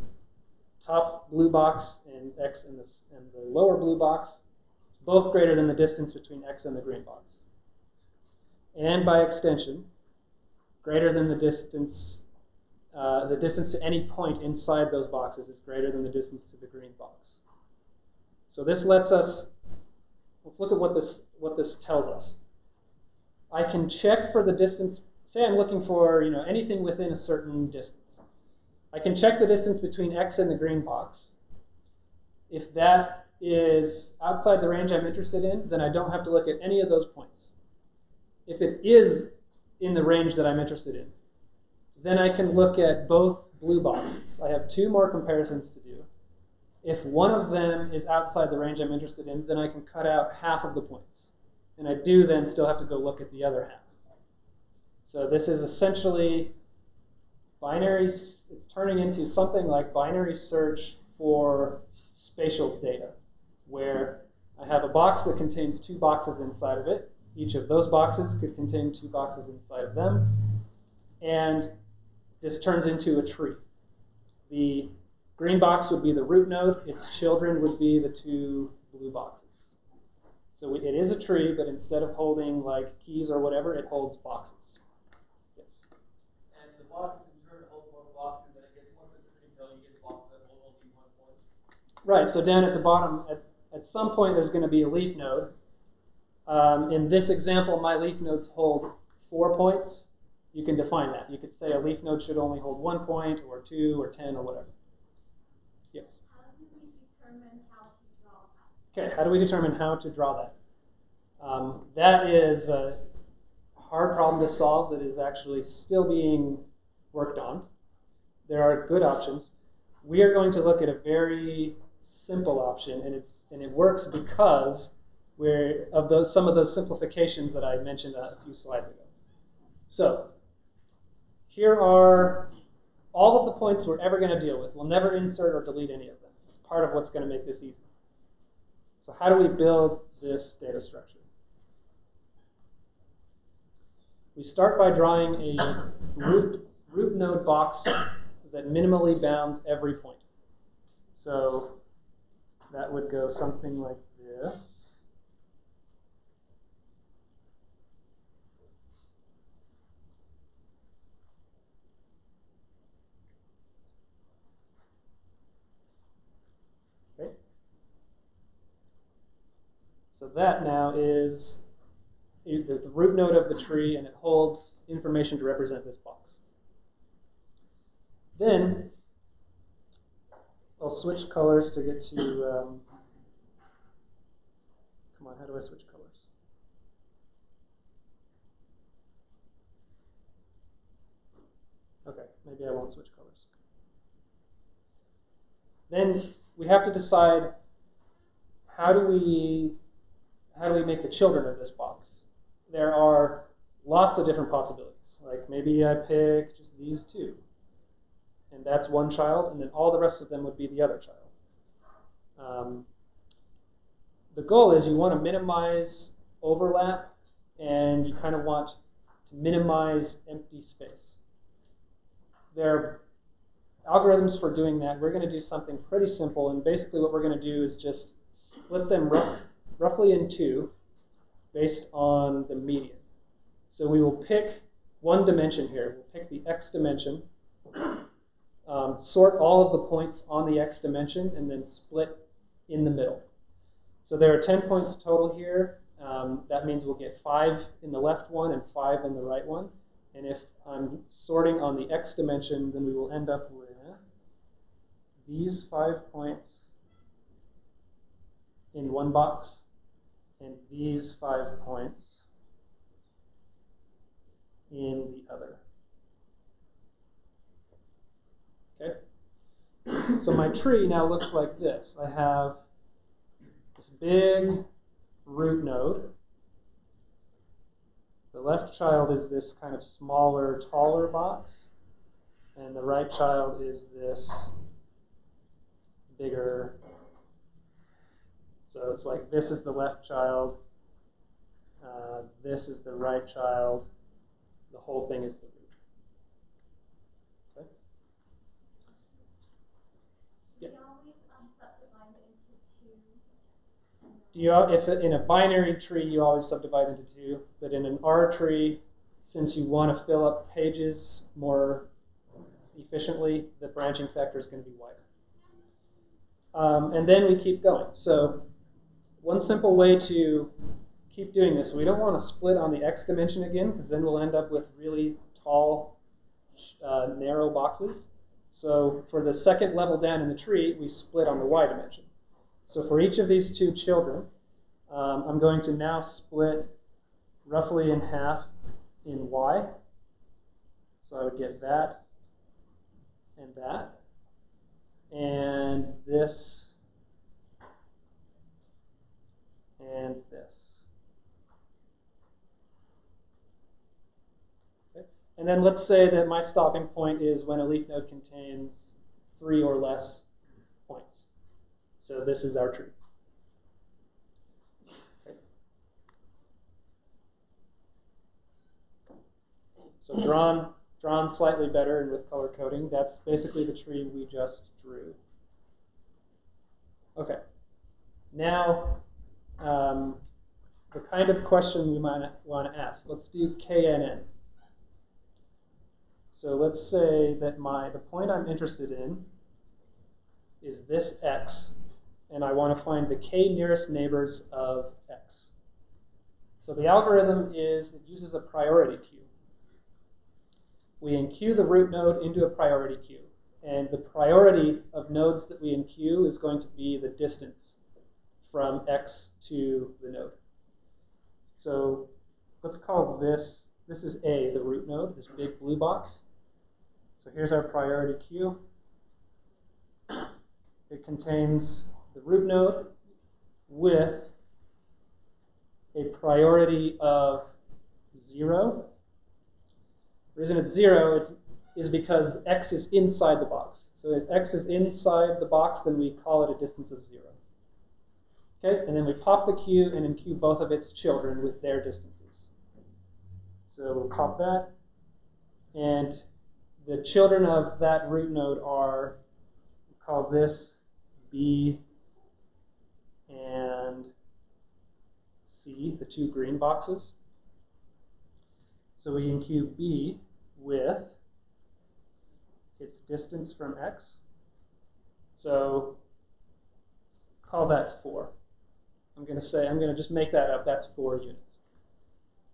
top blue box and x and the lower blue box, both greater than the distance between x and the green box. And by extension, greater than the distance to any point inside those boxes is greater than the distance to the green box. So this let's look at what this tells us. I can check for the distance. Say I'm looking for anything within a certain distance. I can check the distance between x and the green box. If that is outside the range I'm interested in, then I don't have to look at any of those points. If it is in the range that I'm interested in, then I can look at both blue boxes. I have 2 more comparisons to do. If one of them is outside the range I'm interested in, then I can cut out half of the points. And I do then still have to go look at the other half. So this is essentially binary. It's turning into something like binary search for spatial data, where I have a box that contains 2 boxes inside of it. Each of those boxes could contain 2 boxes inside of them. And this turns into a tree. The green box would be the root node. Its children would be the 2 blue boxes. So it is a tree, but instead of holding like keys or whatever, it holds boxes. Yes? And the boxes in turn hold more boxes, and it gets more specific until you get Right, so down at the bottom, at some point there's going to be a leaf node. In this example, my leaf nodes hold 4 points. You can define that. You could say a leaf node should only hold 1 point, or 2, or 10, or whatever. Yes? How do we determine how to draw that? Okay, how do we determine how to draw that? That is a hard problem to solve that is actually still being worked on. There are good options. We are going to look at a very simple option, and it works because some of those simplifications that I mentioned a few slides ago. So here are all of the points we're ever going to deal with. We'll never insert or delete any of them. It's part of what's going to make this easy. So how do we build this data structure? We start by drawing a root node box that minimally bounds every point. So that would go something like this. Okay. So that now is the root node of the tree, and it holds information to represent this box. Then I'll switch colors to get to, come on, how do I switch colors? Okay, maybe I won't switch colors. Then we have to decide how do we make the children of this box. There are lots of different possibilities. Like maybe I pick just these two, and that's one child, and then all the rest of them would be the other child. The goal is you want to minimize overlap, and you kind of want to minimize empty space. There are algorithms for doing that. We're going to do something pretty simple, and basically what we're going to do is just split them roughly in two based on the median. So we will pick one dimension here. We'll pick the x dimension, sort all of the points on the x dimension, and then split in the middle. So there are 10 points total here. That means we'll get 5 in the left one and 5 in the right one. And if I'm sorting on the x dimension, then we will end up with these 5 points in one box and these 5 points in the other. Okay? So my tree now looks like this. I have this big root node. The left child is this kind of smaller, taller box, and the right child is this bigger. So it's like this is the left child, this is the right child, the whole thing is the root. Okay? Yeah. Do you always subdivide into two? If in a binary tree, you always subdivide into two, but in an R tree, since you want to fill up pages more efficiently, the branching factor is going to be wider. And then we keep going. So one simple way to keep doing this, we don't want to split on the x dimension again, because then we'll end up with really tall, narrow boxes. So for the second level down in the tree, we split on the y dimension. So for each of these two children, I'm going to now split roughly in half in y. So I would get that and that. And this and this. Okay. And then let's say that my stopping point is when a leaf node contains 3 or less points. So this is our tree. Okay. So drawn slightly better and with color coding. That's basically the tree we just drew. Okay. Now, the kind of question we might want to ask. Let's do KNN. So let's say that the point I'm interested in is this x, and I want to find the k nearest neighbors of x. So the algorithm is, it uses a priority queue. We enqueue the root node into a priority queue, and the priority of nodes that we enqueue is going to be the distance from x to the node. So let's call this is A, the root node, this big blue box. So here's our priority queue. It contains the root node with a priority of 0. The reason it's 0 is because x is inside the box. So if x is inside the box, then we call it a distance of 0. Okay, and then we pop the queue and enqueue both of its children with their distances. So we'll pop that, and the children of that root node are, we'll call this B and C, the two green boxes. So we enqueue B with its distance from x. So call that 4. I'm going to just make that up. That's 4 units.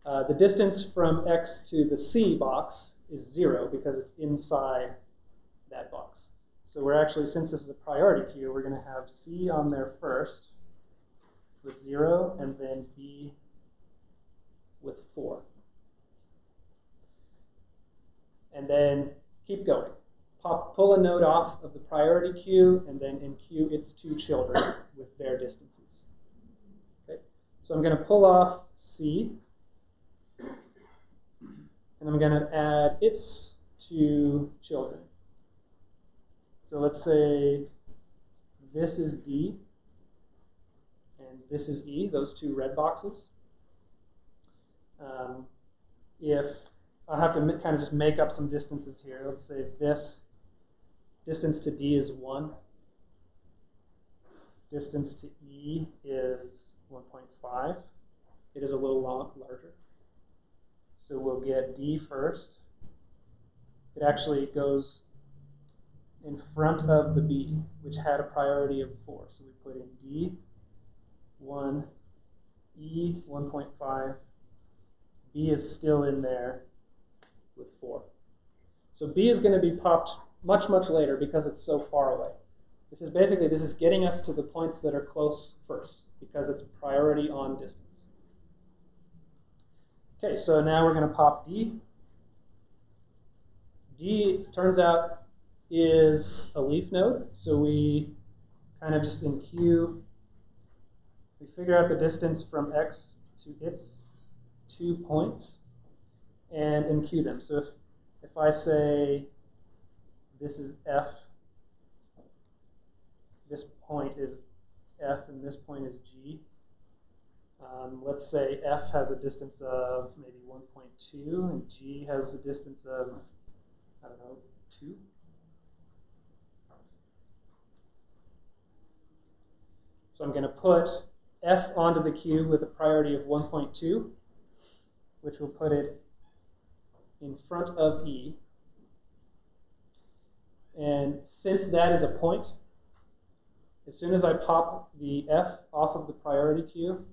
The distance from x to the C box is 0 because it's inside that box. So we're actually, since this is a priority queue, we're going to have C on there first with 0, and then B with 4. And then keep going. Pull a node off of the priority queue, and then enqueue its two children with their distances. Okay? So I'm going to pull off C, and I'm going to add its two children. So let's say this is D, and this is E, those two red boxes. If I'll have to kind of just make up some distances here. Let's say this distance to D is 1. Distance to E is 1.5. It is a little larger. So we'll get D first. It actually goes in front of the B, which had a priority of 4. So we put in D, 1, E, 1.5. B is still in there with 4. So B is going to be popped much, much later because it's so far away. This is getting us to the points that are close first because it's priority on distance. Okay, so now we're going to pop D. D, turns out, is a leaf node, so we kind of just enqueue. We figure out the distance from x to its 2 points and enqueue them. So if I say this is F, this point is F, and this point is G. Let's say F has a distance of maybe 1.2, and G has a distance of, I don't know, 2. So I'm going to put F onto the queue with a priority of 1.2, which will put it in front of E. And since that is a point, as soon as I pop the F off of the priority queue,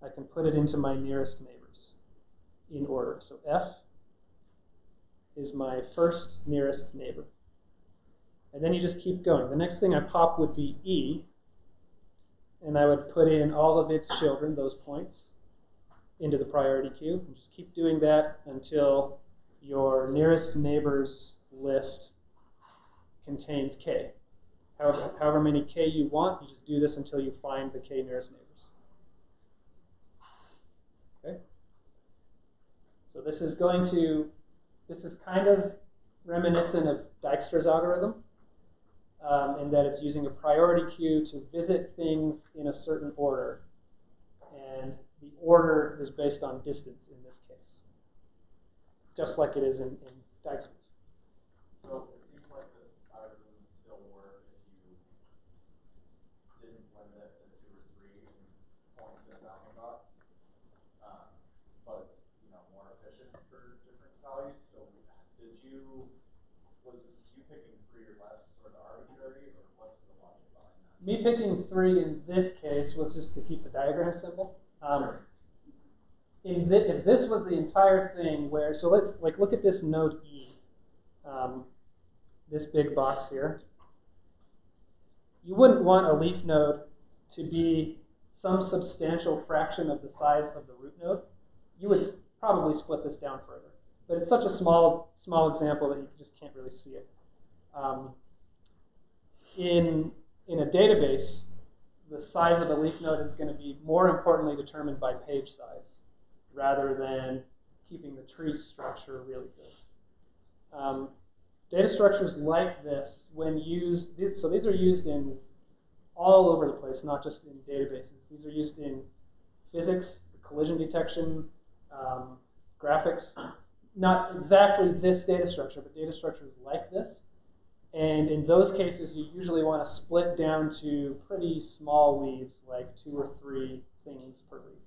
I can put it into my nearest neighbors in order. So F is my first nearest neighbor. And then you just keep going. The next thing I pop would be E, and I would put in all of its children, those points, into the priority queue. And just keep doing that until your nearest neighbors list contains K. However many K you want, you just do this until you find the K nearest neighbors. Okay? So this is kind of reminiscent of Dijkstra's algorithm, in that it's using a priority queue to visit things in a certain order. And the order is based on distance in this case, just like it is in Dijkstra's. So it seems like this algorithm would still work if you didn't limit it to 2 or 3 points in a bounding box, but it's more efficient for different values. So was you picking 3 or less sort of arbitrary, or what's the logic behind that? Me picking 3 in this case was just to keep the diagram simple. If this was the entire thing where, so let's look at this node E, this big box here. You wouldn't want a leaf node to be some substantial fraction of the size of the root node. You would probably split this down further. But it's such a small example that you just can't really see it. In a database, the size of a leaf node is going to be more importantly determined by page size rather than keeping the tree structure really good. Data structures like this, when used, so these are used in all over the place, not just in databases. These are used in physics, collision detection, graphics. Not exactly this data structure, but data structures like this. And in those cases, you usually want to split down to pretty small leaves, like 2 or 3 things per leaf.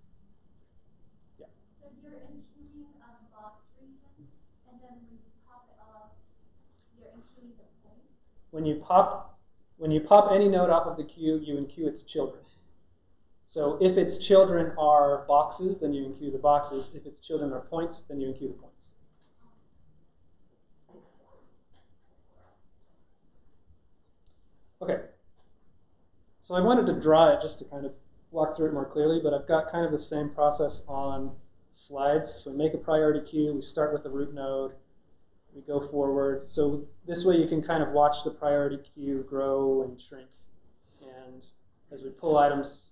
Yeah. So you're including box regions, and then when you pop it off, you're including the points? When you pop any node off of the queue, you enqueue its children. So if its children are boxes, then you enqueue the boxes. If its children are points, then you enqueue the points. Okay, so I wanted to draw it just to kind of walk through it more clearly, but I've got kind of the same process on slides. So we make a priority queue, we start with the root node, we go forward. So this way you can kind of watch the priority queue grow and shrink. And as we pull items,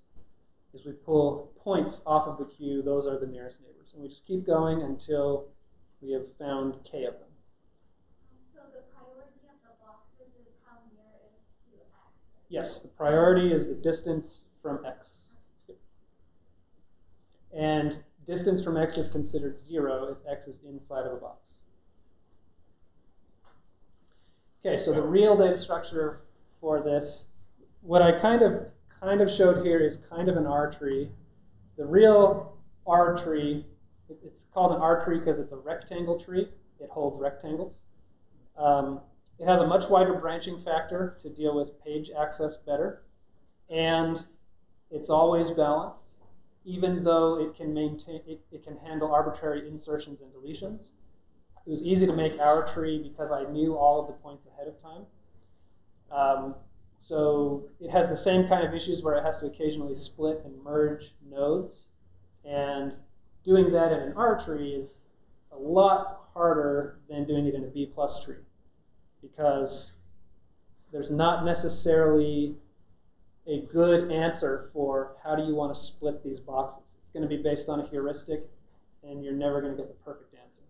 as we pull points off of the queue, those are the nearest neighbors. And we just keep going until we have found k of them. So the priority of the boxes is how near it is to x? Yes, the priority is the distance from x. And distance from x is considered 0 if x is inside of a box. Okay, so the real data structure for this, what I kind of showed here is kind of an R tree. The real R tree, it's called an R tree because it's a rectangle tree. It holds rectangles. It has a much wider branching factor to deal with page access better. And it's always balanced, even though it can maintain, it can handle arbitrary insertions and deletions. It was easy to make our tree because I knew all of the points ahead of time. So it has the same kind of issues where it has to occasionally split and merge nodes. And doing that in an R tree is a lot harder than doing it in a B+ tree, because there's not necessarily a good answer for how do you want to split these boxes. It's going to be based on a heuristic, and you're never going to get the perfect answer.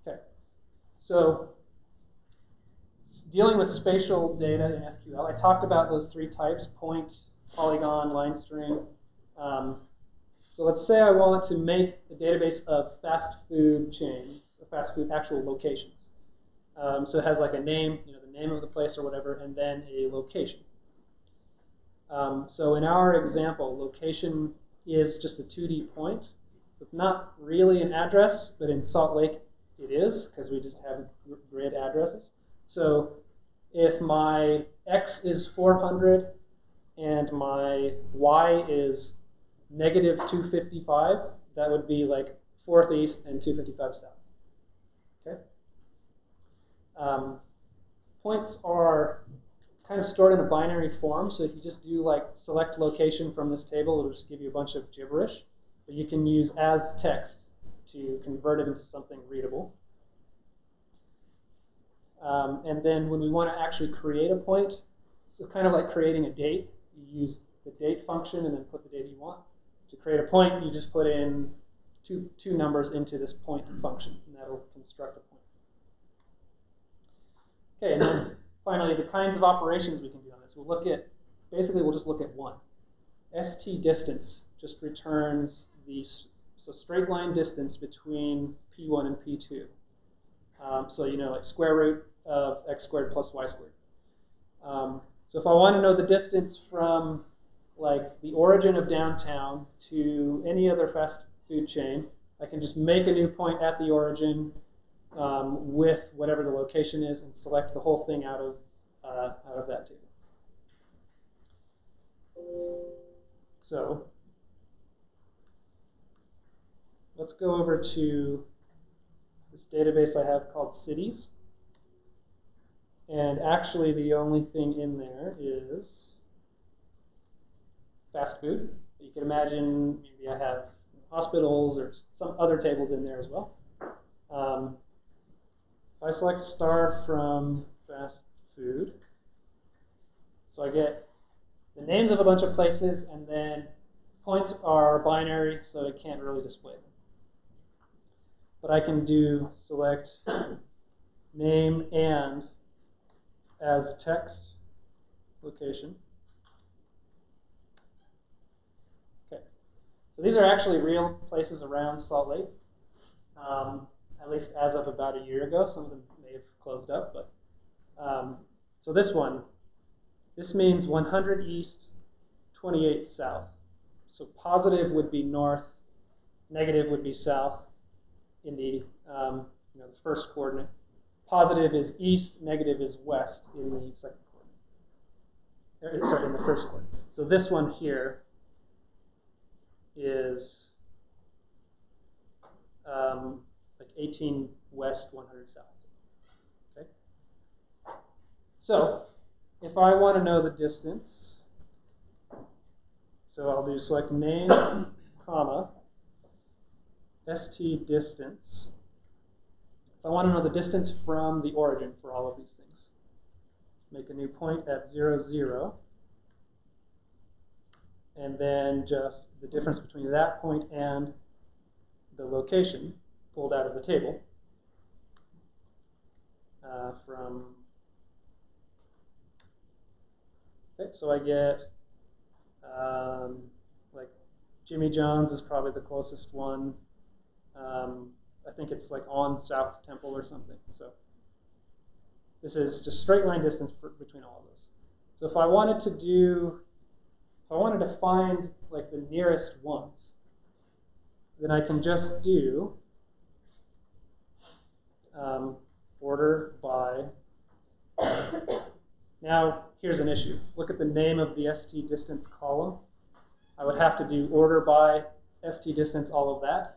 Okay, so dealing with spatial data in SQL, I talked about those 3 types: point, polygon, line string. So let's say I want to make a database of fast food chains, or fast food actual locations. So it has like a name, the name of the place or whatever, and then a location. So in our example, location is just a 2D point. So it's not really an address, but in Salt Lake it is, because we just have grid addresses. So if my x is 400 and my y is negative 255, that would be like 4th east and 255 south. Okay. Points are kind of stored in a binary form, so if you just do like select location from this table, it'll just give you a bunch of gibberish. But you can use as text to convert it into something readable. And then when we want to actually create a point, so kind of like creating a date, you use the date function and then put the date you want. To create a point, you just put in two numbers into this point function, and that'll construct a point. Okay, and then finally, the kinds of operations we can do on this. We'll look at, basically we'll just look at one. ST distance just returns the straight line distance between P1 and P2. So like square root of x squared plus y squared. So if I want to know the distance from like the origin of downtown to any other fast food chain, I can just make a new point at the origin, with whatever the location is and select the whole thing out of that table. So let's go over to this database I have called cities. And actually the only thing in there is fast food. You can imagine maybe I have hospitals or some other tables in there as well. If I select star from fast food, so I get the names of a bunch of places, and then points are binary, so it can't really display them. But I can do select name and as text location. Okay, so these are actually real places around Salt Lake, at least as of about a year ago. Some of them may have closed up, but so this one, this means 100 east, 28 south. So positive would be north, negative would be south in the the first coordinate. Positive is east, negative is west in the second coordinate. Sorry, in the first coordinate. So this one here is like 18 west, 100 south. Okay. So if I want to know the distance, so I'll do select name, comma, st distance. If I want to know the distance from the origin for all of these things, make a new point at 0, 0, and then just the difference between that point and the location pulled out of the table from. Okay, so I get like Jimmy John's is probably the closest one. I think it's like on South Temple or something. So this is just straight line distance between all of those. So if I wanted to find like the nearest ones, then I can just do order by. Now here's an issue. Look at the name of the st distance column. I would have to do order by st distance all of that.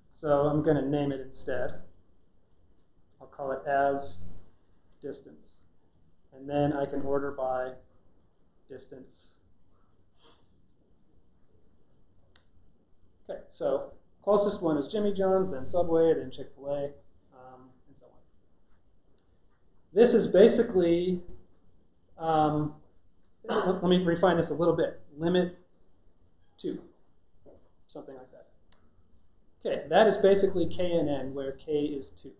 So I'm going to name it instead. I'll call it as distance. And then I can order by distance. Okay, so closest one is Jimmy John's, then Subway, then Chick-fil-A, and so on. This is basically, let me refine this a little bit. Limit 2, something like that. Okay, that is basically k and n, where k is 2.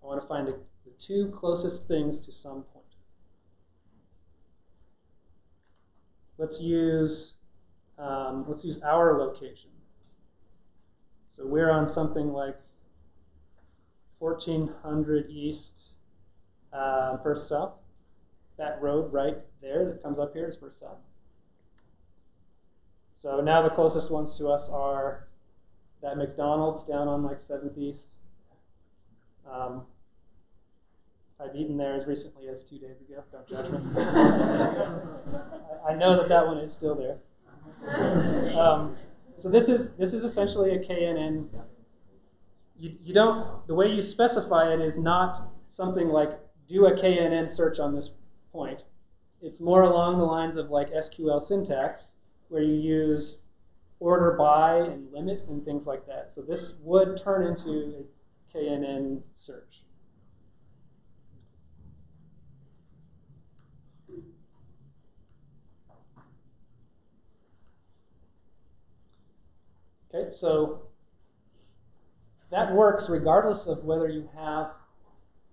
I want to find the 2 closest things to some point. Let's use our location. So we're on something like 1400 east, first south. That road right there that comes up here is first south. So now the closest ones to us are that McDonald's down on like 7th East. I've eaten there as recently as 2 days ago. Don't judge me. I know that one is still there. So this is essentially a KNN. You don't, the way you specify it is not something like do a KNN search on this point. It's more along the lines of like SQL syntax, where you use order by and limit and things like that. So this would turn into a KNN search. Okay, so that works regardless of whether you have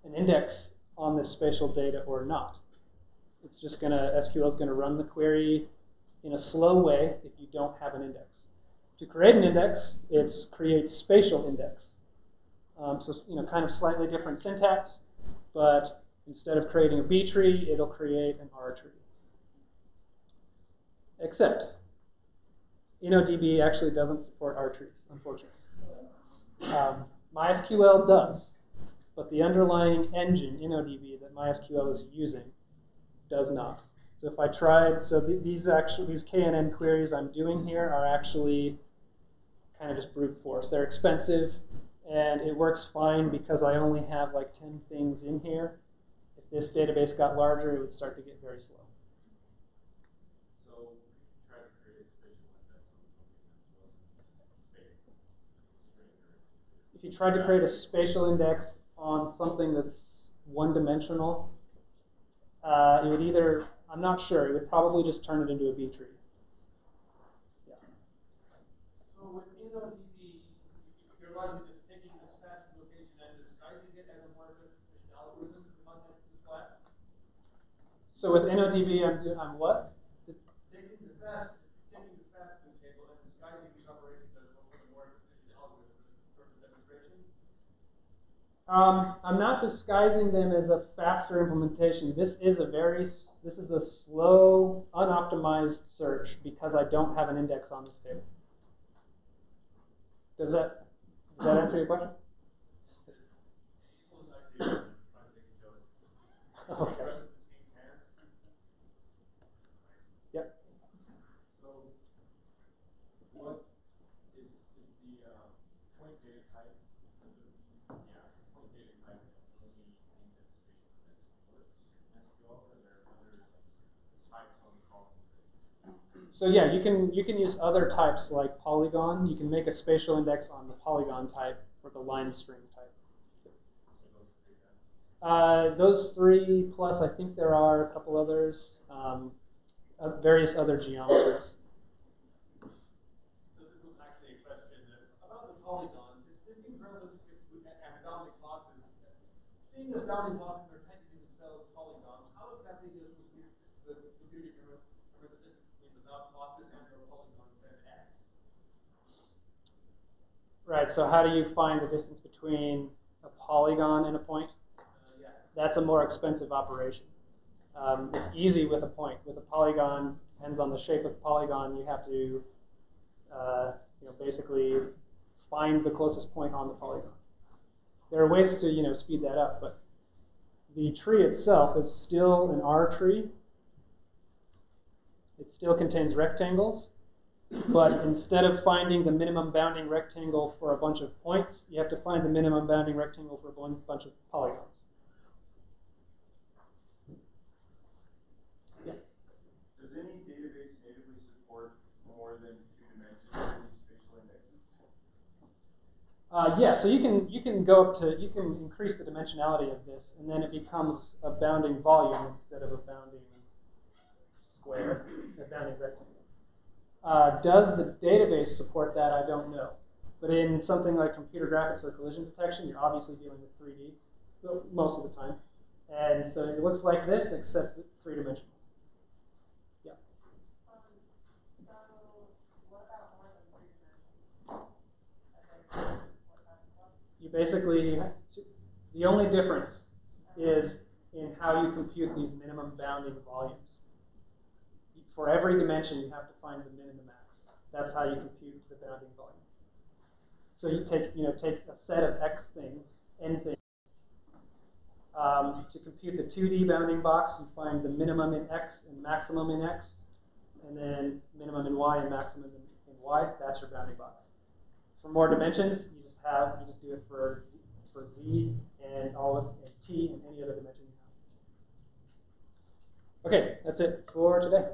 an index on this spatial data or not. It's just SQL is gonna run the query in a slow way if you don't have an index. To create an index, it's create spatial index. So kind of slightly different syntax, but instead of creating a B tree, it'll create an R tree. Except InnoDB actually doesn't support R trees, unfortunately. MySQL does. but the underlying engine, InnoDB, that MySQL is using does not. So if I tried, so these KNN queries I'm doing here are actually kind of just brute force. They're expensive, and it works fine because I only have like 10 things in here. If this database got larger, it would start to get very slow. So try to create a spatial index on something that wasn't spatial. If you tried to create a spatial index on something that's one-dimensional, it would either, I'm not sure, it would probably just turn it into a B tree. Yeah. So with InnoDB, you're largely just taking the spatial location and disguising it as a more efficient algorithm to the context of this class? So with InnoDB, I'm what? Taking the spatial table and disguising these operations as a more efficient algorithm for the demonstration? I'm not disguising them as a faster implementation. This is a slow, unoptimized search because I don't have an index on this table. Does that answer your question? Okay. Yep. So, what is the point data type? Point data type only named as a spatial index works in SQL, or are there other types on the column? So yeah, you can use other types like Polygon. You can make a spatial index on the Polygon type or the line string type. Those three plus I think there are a couple others, various other geometries. So this was actually a question about the polygons. This seems relative to bounding boxes. Seeing as bounding boxes are technically themselves polygons, how exactly does the computer determine the distance between the bounding boxes and your polygons and X? Right, so how do you find the distance between a polygon and a point? Yeah. That's a more expensive operation. It's easy with a point. With a polygon, depends on the shape of the polygon, you have to basically find the closest point on the polygon. There are ways to speed that up, but the tree itself is still an R tree. It still contains rectangles, but instead of finding the minimum bounding rectangle for a bunch of points, you have to find the minimum bounding rectangle for a bunch of polygons. Yeah. Does any database natively support more than 2 dimensions for these spatial indexes? Yeah, so you can go up to, you can increase the dimensionality of this, and then it becomes a bounding volume instead of a bounding square, a bounding rectangle. Does the database support that? I don't know. But in something like computer graphics or collision detection, you're obviously dealing with 3D most of the time. And so it looks like this, except 3-dimensional. Yeah. So what about more than 3 dimensions? Are there support that as well? You basically, the only difference is in how you compute these minimum bounding volumes. For every dimension, you have to find the min and the max. That's how you compute the bounding volume. So you take a set of x things, n things. To compute the 2D bounding box, you find the minimum in x and maximum in x, and then minimum in y and maximum in y. That's your bounding box. For more dimensions, you just do it for z and t and any other dimension you have. Okay, that's it for today.